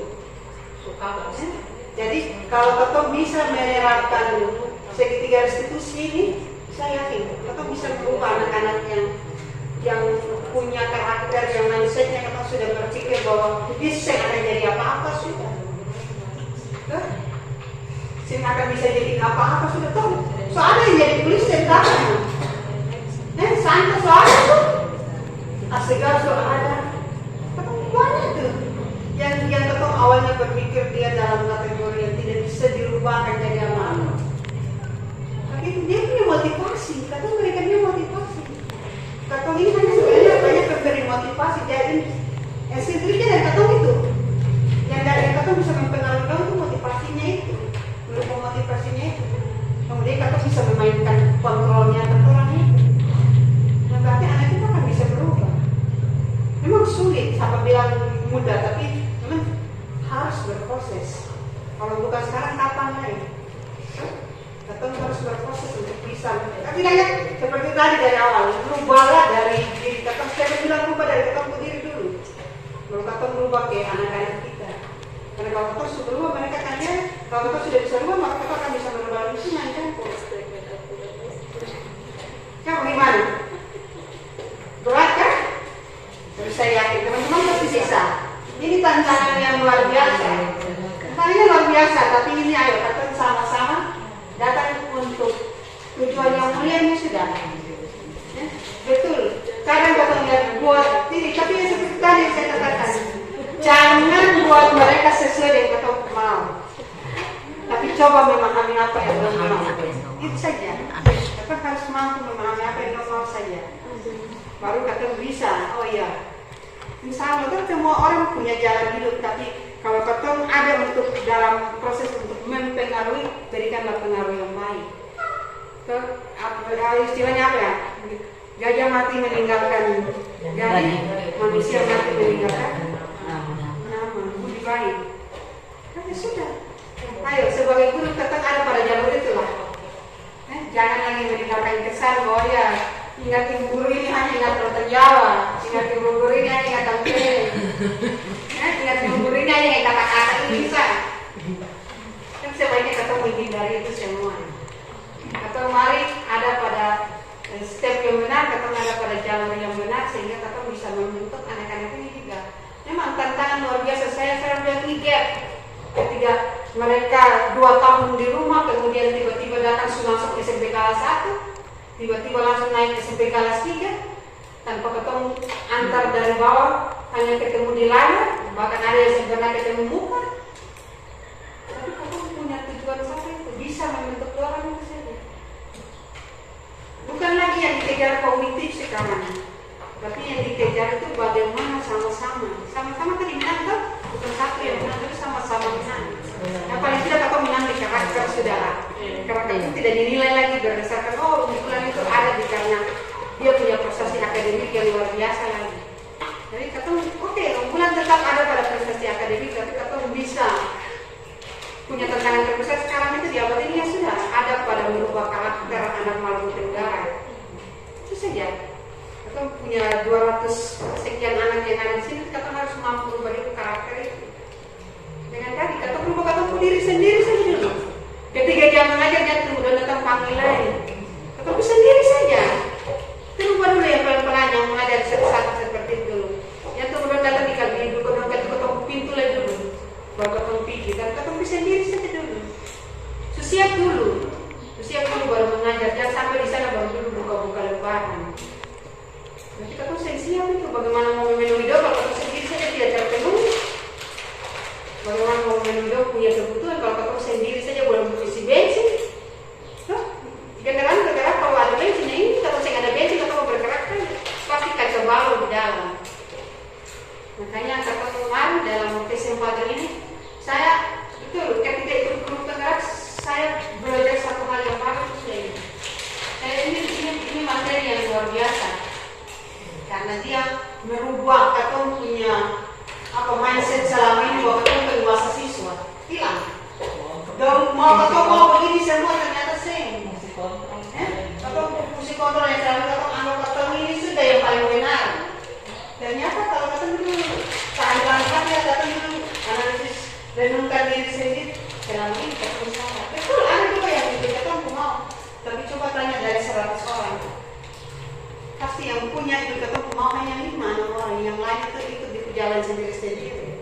Jadi kalau katong bisa menerapkan segitiga restitusi ini, saya yakin katong bisa merubah anak-anak yang punya karakter, yang mindsetnya katong sudah berpikir bahwa dia akan jadi apa-apa sudah. Saya akan bisa jadi apa-apa sudah tahu. Soalnya yang jadi polis tentara. Santai soalnya tuh. Asegar soalnya. Ketemu banyak tuh. Yang ketemu awalnya berpikir dia dalam kategori yang tidak bisa dirubahkan jadi apa-apa. Tapi dia punya motivasi. Ketemu mereka punya motivasi. Ketemu ini hanya sebenarnya banyak memberi motivasi. Jadi yang sendirinya dari ketemu itu. Yang dari ketemu bisa mempengaruhi kamu itu motivasinya itu. Berubah motivasinya itu. Kemudian kakak bisa memainkan kontrolnya atas orang itu. Nah berarti anak itu akan bisa berubah. Memang sulit, siapa bilang mudah, tapi memang harus berproses. Kalau bukan sekarang, kapan lagi? Kakak harus berproses untuk bisa. Tapi lihat seperti tadi dari awal, berubahlah dari diri kakak. Saya bilang berubah dari kakak ke diri dulu. Baru kakak berubah ke anak-anak kita. Karena kalau kakak sudah berubah, mereka akan lihat. Kalau kakak sudah bisa berubah, maka kakak akan bisa merubah lusunya. Kamu gimana? Berat kan? Tapi saya yakin teman-teman pasti bisa. Ini tantangan yang luar biasa. Tantangannya luar biasa, tapi ini ayo kita sama-sama datang untuk tujuan yang mulia ini sudah. Betul. Kadang kita lihat buat diri Jangan buat mereka sesuai dengan ketemu mau. Tapi coba memahami apa yang dia mau. Itu saja. Kita harus mampu memahami apa yang dia mau saja. Baru kita bisa. Oh iya. Misalnya kan semua orang punya jalan hidup, tapi kalau ketemu ada untuk dalam proses untuk mempengaruhi, berikanlah pengaruh yang baik. Istilahnya apa ya? Gajah mati meninggalkan gading, manusia mati meninggalkan nama, budi baik. Nah, sudah. Ayo, sebagai guru tetap ada pada jalur itulah. Jangan lagi meninggalkan kesan bahwa ya ingat ibu guru ini hanya ingat nonton Jawa, ingat ibu guru ini hanya ingat tampilan, ingat ibu guru ini hanya ingat kata-kata ini bisa. Kan sebaiknya ketemu menghindari itu semua. Atau mari ada pada step yang benar, ketemu ada pada jalur yang benar sehingga kita bisa membentuk anak-anak ini juga. Memang tantangan luar biasa. Saya sudah lihat ketika mereka 2 tahun di rumah, kemudian tiba-tiba datang langsung SMP kelas 1, tiba-tiba langsung naik SMP kelas 3, tanpa ketemu antar dari bawah, hanya ketemu di layar, bahkan ada yang sebenarnya ketemu muka. Tapi kamu punya tujuan saja itu bisa membentuk orang itu saja. Bukan lagi yang dikejar kognitif sekarang, tapi yang dikejar itu bagaimana sama-sama tadi menang tuh, bukan satu yang menang, tapi sama-sama menang. Yang paling tidak kakak menang di karakter saudara. Karakter itu tidak dinilai lagi berdasarkan bulan itu ada karena dia punya prestasi akademik yang luar biasa lagi. Jadi ketemu, bulan tetap ada pada prestasi akademik, tapi ketemu bisa punya tantangan terbesar sekarang itu di abad ini ya sudah ada pada merubah karakter anak Maluku Tenggara. Itu saja. Kita punya 200 sekian anak yang ada di sini, kita harus mampu merubah itu karakter itu. Dengan tadi, kita merubah diri sendiri saja dulu. Ketika jam mengajar, jangan kemudian datang panggilan. Kita sendiri saja. Terubah dulu yang pelan-pelan yang mengajar satu-satu seperti itu dulu. Yang kemudian datang di kaki dulu, ketemu pintu lagi dulu. Baru ketemu pikir, dan ketemu sendiri saja dulu. Siap dulu baru mengajar. Jangan sampai di sana baru dulu buka-buka lembaran. Nanti ketemu siap itu bagaimana mau memenuhi doa kalau ketemu sendiri saja tidak terpenuhi. Bagaimana mau memenuhi doa punya kebutuhan kalau ketemu sendiri saja belum isi bensin. Generasi bergerak kalau ada bensinnya ini, kalau saya ada bensin atau mau bergerak kan pasti kacau balau di dalam. Makanya kata kemarin dalam kesempatan ini saya betul ketika ikut grup penggerak saya belajar satu hal yang baru ini. Ini materi yang luar biasa karena dia merubah atau punya mindset selama ini bahwa ketemu penguasa siswa hilang. Dan mau begini semua ternyata atau fungsi kontrol yang selalu ketemu ini sudah yang paling benar. Ternyata kalau ketemu dulu keadaan-keadaan ketemu dulu analisis renungkan diri sendiri selama ini ketemu salah. Betul ada juga yang ketemu mau, tapi coba tanya dari 100 orang pasti yang punya itu ketemu mau hanya 5 orang, yang lain itu ikut di jalan sendiri-sendiri.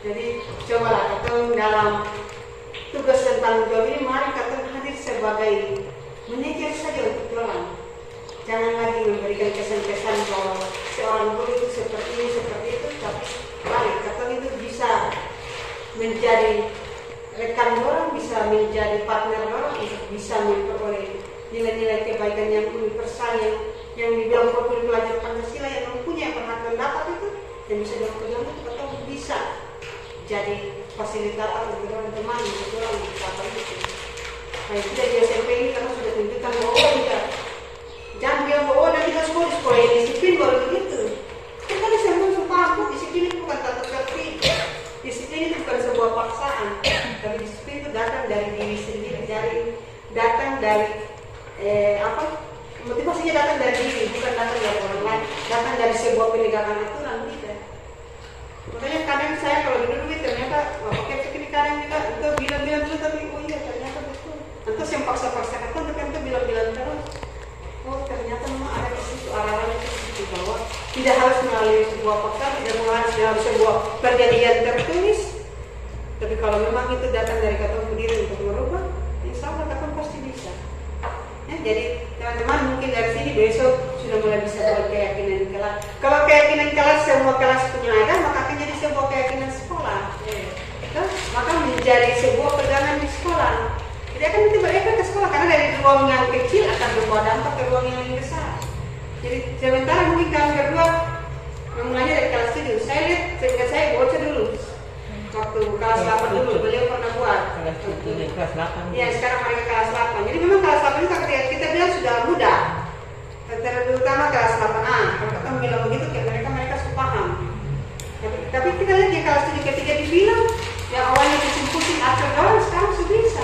Jadi cobalah ketemu dalam tugas dan tanggung jawab ini, mari ketemu hadir sebagai manajer saja untuk orang. Jangan lagi memberikan kesan-kesan bahwa seorang guru itu seperti ini, seperti itu, tapi balik ketemu itu bisa menjadi rekan orang, bisa menjadi partner orang, bisa memperoleh nilai-nilai kebaikan yang universal yang dibilang profil pelajar Pancasila yang mempunyai perhatian dapat itu yang bisa dilakukan itu ketemu bisa jadi fasilitator untuk orang teman, untuk orang di kapal itu. Nah itu dari SMP ini karena sudah tunjukkan bahwa tidak. Jangan bilang bahwa nanti kita sekolah yang disiplin baru begitu. Kita di semua sumpah disiplin itu bukan tata tertib. Disiplin itu bukan sebuah paksaan, tapi disiplin itu datang dari diri sendiri, datang dari motivasinya datang dari diri, bukan datang dari orang lain, datang dari sebuah penegakan aturan tidak. Makanya kadang saya kalau dulu ternyata pakai teknik kadang juga itu bilang-bilang dulu tapi iya ternyata betul. Terus yang paksa-paksa kan bilang-bilang terus. Oh ternyata memang ada di situ arah-arahnya di situ bahwa tidak harus melalui sebuah fakta, tidak harus dalam sebuah perjanjian tertulis. Tapi kalau memang itu datang dari kata diri untuk merubah, insya Allah kata pasti bisa. Jadi teman-teman mungkin dari sini besok sudah mulai bisa buat keyakinan kelas. Kalau keyakinan kelas semua kelas punya ada, maka akhirnya menjadi sebuah pegangan di sekolah. Jadi akan nanti berefek ke sekolah karena dari ruang yang kecil akan membawa dampak ke ruang yang lebih besar. Jadi sementara mungkin kami berdua memulainya dari kelas 7. Saya lihat sehingga saya bocor dulu. Waktu kelas 8 dulu beliau pernah buat. Kelas 8. Ya sekarang mereka kelas 8. Jadi memang kelas 8 itu ketika kita bilang sudah mudah. Terutama kelas 8A. Kalau kita bilang begitu kayak mereka sudah paham. Tapi kita lihat di kelas 7 ketika dibilang yang awalnya pusing-pusing atur gaul sekarang sudah bisa.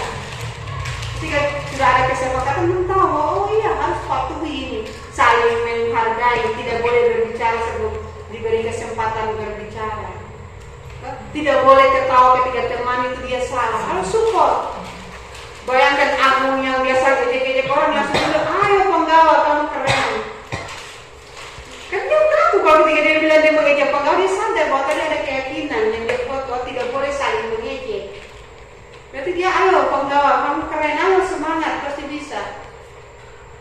Ketika sudah ada kesepakatan belum tahu, oh iya harus patuhi ini, saling menghargai, tidak boleh berbicara sebelum diberi kesempatan berbicara. Tidak boleh tertawa ketika teman itu dia salah, harus support. Bayangkan Agung yang biasa gede-gede orang langsung bilang, ayo penggawa kamu keren. Kan dia tahu kalau ketika dia bilang dia mengejek penggawa, dia sadar bahwa tadi ada keyakinan yang dia buat bahwa tidak boleh saling mengejek. Berarti dia ayo penggawa kamu keren, ayo semangat pasti bisa.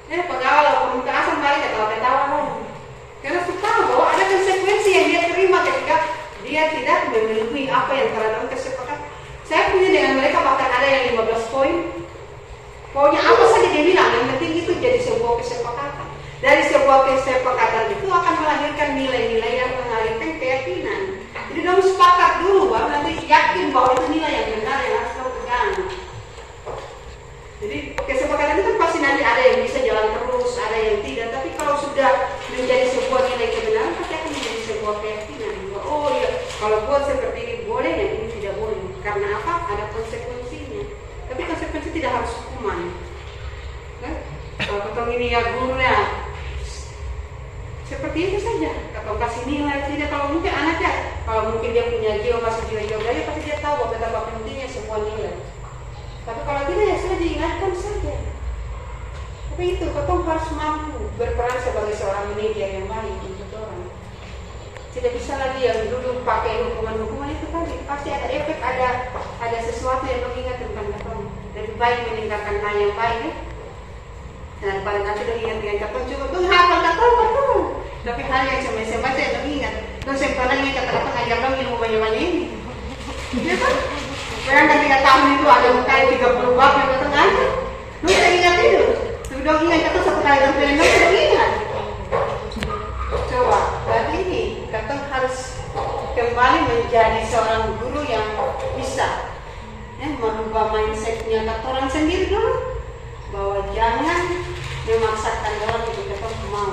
Ya penggawa lah permukaan balik ketawa-ketawa lagi. Karena sudah tahu bahwa ada konsekuensi yang dia terima ketika dia tidak memenuhi apa yang telah dalam kesepakatan. Saya punya dengan mereka bahkan ada yang 15 poin. Pokoknya apa saja dia bilang, yang penting itu jadi sebuah kesepakatan. Dari sebuah kesepakatan itu akan melahirkan nilai-nilai yang melahirkan keyakinan. Jadi dong sepakat dulu, baru nanti yakin bahwa itu nilai yang benar yang harus kamu pegang. Jadi kesepakatan itu kan pasti nanti ada yang bisa jalan terus, ada yang tidak. Tapi kalau sudah menjadi sebuah nilai kebenaran, pasti akan menjadi sebuah keyakinan. Oh iya, kalau buat seperti ini boleh, yang ini tidak boleh. Karena apa? Ada konsekuensinya. Tapi konsekuensi tidak harus hukuman. Kan? Kalau ketemu ini ya gurunya, seperti itu saja. Kalau kasih nilai tidak, kalau mungkin anaknya, kalau mungkin dia punya jiwa masih jiwa belajar, pasti dia tahu betapa pentingnya sebuah nilai. Tapi kalau tidak ya sudah diingatkan saja. Tapi itu, ketemu harus mampu berperan sebagai seorang manajer yang baik untuk orang. Tidak bisa lagi yang dulu pakai hukuman-hukuman itu tadi, pasti ada efek, ada sesuatu yang mengingat tentang ketemu. Lebih baik meninggalkan hal yang baik ya. Dan pada nanti udah ingat dengan ketemu cukup menghafal ketemu betul. Tapi hal yang semacam saya mengingat. Terus yang pernah ingat kata-kata ngajar dong ilmu banyak-banyak ini. Ya kan? Sekarang kan 3 tahun itu ada kali 30 bab yang datang aja. Lu saya ingat itu. Sudah ingat kata 1 kali dan film sudah ingat. Coba, berarti ini Katong harus kembali menjadi seorang guru yang bisa merubah mindsetnya Katong sendiri dulu, bahwa jangan memaksakan orang untuk Katong mau,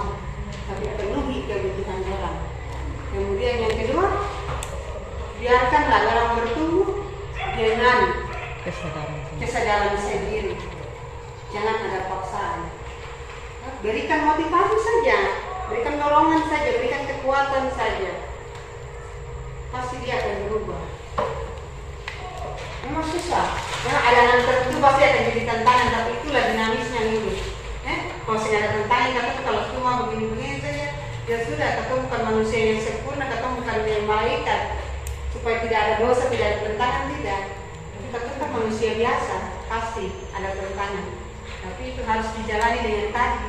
tapi penuhi kebutuhan orang. Kemudian yang kedua, biarkanlah orang bertumbuh dengan kesadaran sendiri. Jangan ada paksaan. Berikan motivasi saja, berikan dorongan saja, berikan kekuatan saja. Pasti dia akan berubah. Memang susah, karena ada anak tertentu pasti akan jadi tantangan, tapi itulah dinamisnya hidup. Kalau tidak ada tantangan, kata kalau cuma begini-begini saja, ya sudah, kata bukan manusia yang sempurna, kata bukan yang malaikat. Supaya tidak ada dosa, tidak ada tantangan, tidak. Tapi kata kan manusia biasa, pasti ada tantangan. Tapi itu harus dijalani dengan tadi.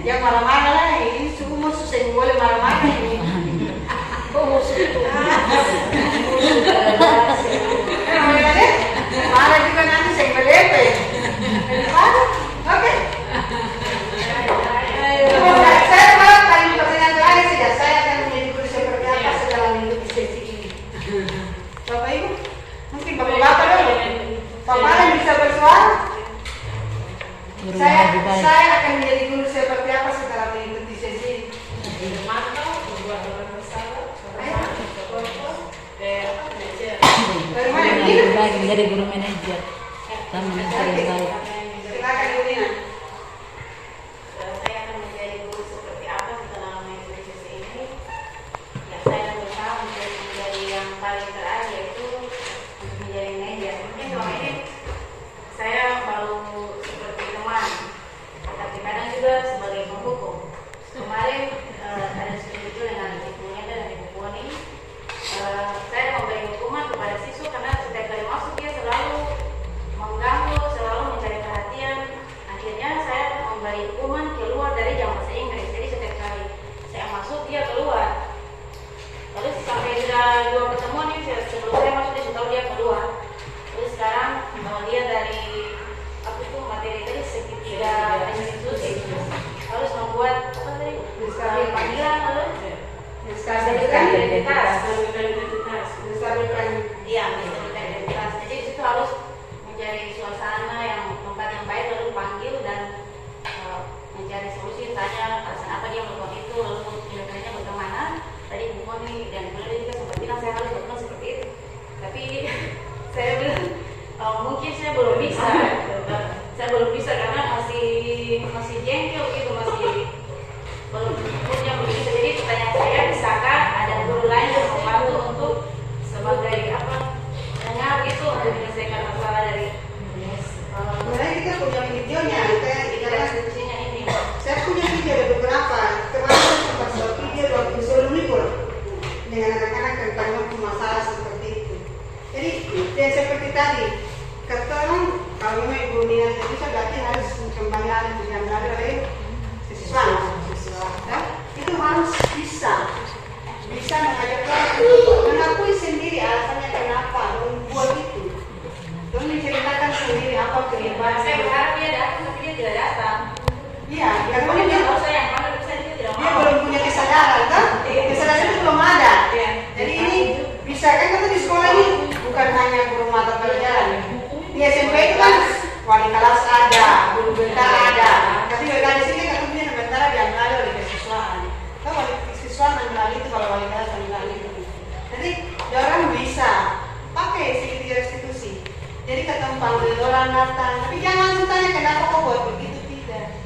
Jangan marah-marah lah, ini seumur susah yang boleh marah-marah ini. Marah juga nanti saya berdepe. Oke. Saya malah paling pertanyaan terakhir saja. Saya akan menjadi guru seperti apa setelah mengikuti sesi ini. Bapak Ibu, mungkin bapak-bapak dulu. Bapak yang bisa bersuara. Saya akan menjadi guru seperti apa setelah mengikuti sesi ini. Menjadi guru manajer dan manajer yang baik. Silakan Bu Nina. Saya akan menjadi guru seperti apa setelah mengikuti sesi ini. Ya, saya akan berusaha menjadi yang paling terakhir, yaitu menjadi manajer. Mungkin selama ini saya baru seperti teman, tapi kadang juga sebagai penghukum. Kemarin ada studi dengan Ibu Neda dan Ibu Puan ini, saya memberi hukuman kepada siswa karena setiap kali masuk dia selalu mengganggu, selalu mencari belum punya begitu. Jadi pertanyaan saya, bisakah ada guru lain yang membantu untuk sebagai apa dengar gitu untuk menyelesaikan masalah dari Sebenarnya kita punya videonya, diskusinya ini? saya punya video ada beberapa. Kemarin saya sempat buat video waktu sebelum libur dengan anak-anak tentang masalah seperti itu. Jadi yang seperti tadi, kata orang kalau memang ibu minat bisa berarti harus kembali diambil oleh siswa. Ya, itu harus bisa mengajak orang mengakui sendiri alasannya kenapa membuat itu. Terus menceritakan sendiri apa Saya penyebabnya. berharap dia datang, tapi dia tidak datang. Iya, karena Dia dia tahu saya yang mana, tapi saya tidak dia mau. belum punya kesadaran kan? Kesadaran itu belum ada. Iya. Jadi ini bisa kan kita di sekolah ini bukan hanya guru mata pelajaran. Di SMP itu kan wali kelas ada, guru bentar ada. Tapi mereka di sini kan punya sementara diambil oleh kesiswaan. Kalau wali kesiswaan ambil itu, kalau wali kelas ambil itu. Jadi orang bisa pakai segi restitusi. Jadi kata panggil orang datang, tapi jangan langsung tanya kenapa kok buat begitu, tidak.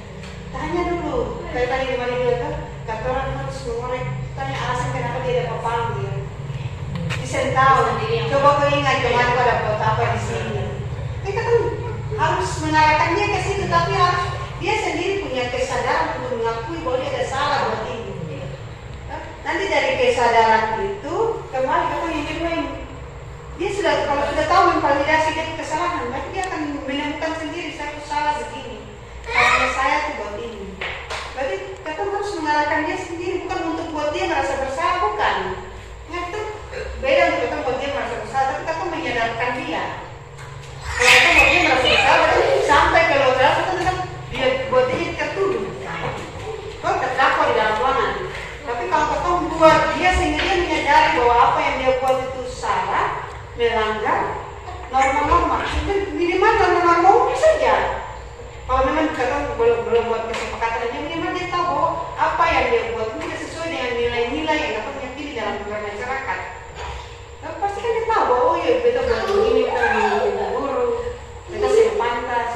Tanya dulu, kayak tadi di mana dia kan, kata orang harus mengorek, tanya alasan kenapa dia dapat panggil. Disentau, coba kau ingat kemarin kau dapat apa di sini. Kita kan harus mengarahkan dia ke situ, tapi harus dia sendiri punya kesadaran untuk mengakui bahwa dia ada salah buat ini. Nanti dari kesadaran itu kembali ke yang dia sudah, kalau sudah tahu memvalidasi dia kesalahan, berarti dia akan menemukan sendiri saya salah begini. Karena saya tuh buat ini. Berarti kita harus mengarahkan dia sendiri, bukan untuk buat dia merasa bersalah, bukan. Nah, itu beda untuk kita buat dia merasa bersalah, tapi kita menyadarkan dia. Kalau kita buat dia merasa bersalah, berarti sampai ke luar kita tetap dia buat dia tertuduh. Kau terdakwa di dalam ruangan. Tapi kalau kita buat dia sehingga dia menyadari bahwa apa yang dia buat itu salah, melanggar norma-norma, minimal norma-norma umum saja. Kalau memang kita belum buat kesepakatan, minimal dia tahu bahwa apa yang dia buat itu tidak sesuai dengan nilai-nilai yang dapat diyakini dalam bermasyarakat. Nah, pasti kan dia tahu bahwa oh ya beta buat begini, kita guru, beta sudah pantas.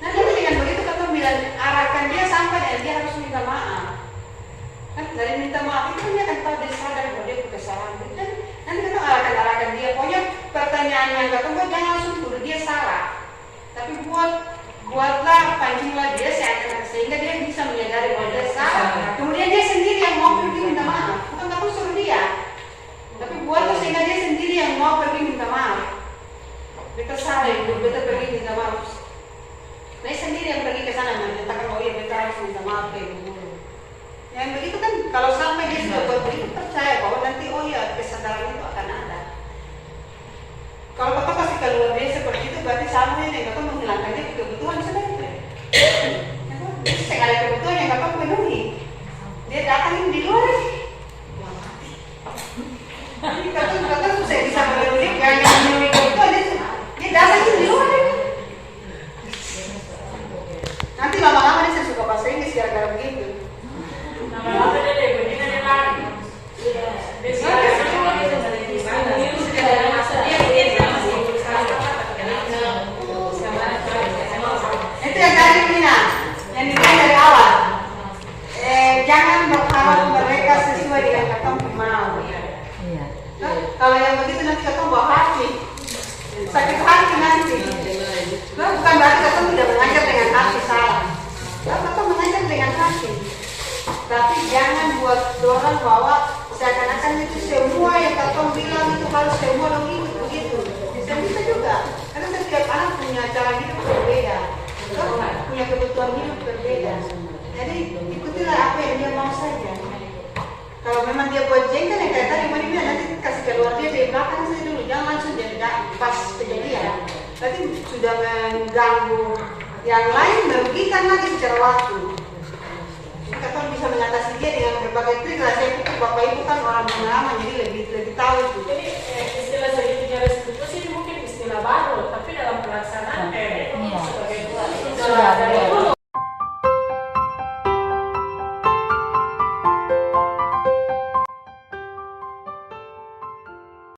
Nah jadi dengan begitu kita bilang arahkan dia sampai dan dia harus minta maaf. Kan dari minta maaf itu dia akan tahu dia sadar bahwa dia kesalahan. Dan nanti kita arahkan dia. Pokoknya pertanyaan yang kata buat jangan langsung tuduh dia salah. Tapi buatlah pancinglah dia sehingga dia bisa menyadari bahwa dia salah. Kemudian dia sendiri yang mau pergi minta maaf. Bukan kamu suruh dia. Tapi buatlah sehingga dia sendiri yang mau pergi minta maaf. Beta salah itu, beta pergi minta maaf. Nah sendiri yang pergi ke sana menyatakan oh iya beta harus minta maaf kayak guru. Yang begitu kan kalau sampai dia sudah buat begitu percaya bahwa nanti oh iya kesadaran itu akan ada. Kalau kita kasih keluar dia seperti itu berarti sama yang kita menghilangkan dia kebutuhan sendiri. Jadi segala kebutuhan yang kita penuhi dia datangin di luar. Jadi kata susah bisa memenuhi yang memenuhi kebutuhan dia datangin di luar. Nanti lama-lama dia suka bahasa Inggris gara-gara begitu. Itu yang tadi Mina, yang dimulai dari awal. Jangan berharap mereka sesuai dengan kata mau. Nah, kalau yang begitu nanti kata bawa hati, sakit hati nanti. Nah, bukan berarti kata tidak mengajar dengan hati salah. Kata mengajar dengan hati. Tapi jangan buat orang bahwa seakan-akan itu semua yang Kakak bilang itu harus semua dong ikut begitu. Bisa juga, karena setiap anak punya cara hidup berbeda, punya kebutuhan hidup berbeda. Jadi ikutilah apa yang dia mau saja. Kalau memang dia buat jengkel yang kayak tadi mana nanti kasih keluar dia dari belakang saja dulu, jangan langsung jadi pas kejadian. Berarti sudah mengganggu yang lain, merugikan lagi secara waktu. Kita bisa mengatasi dia dengan berbagai trik. Saya pikir Bapak Ibu kan orang pengalaman, jadi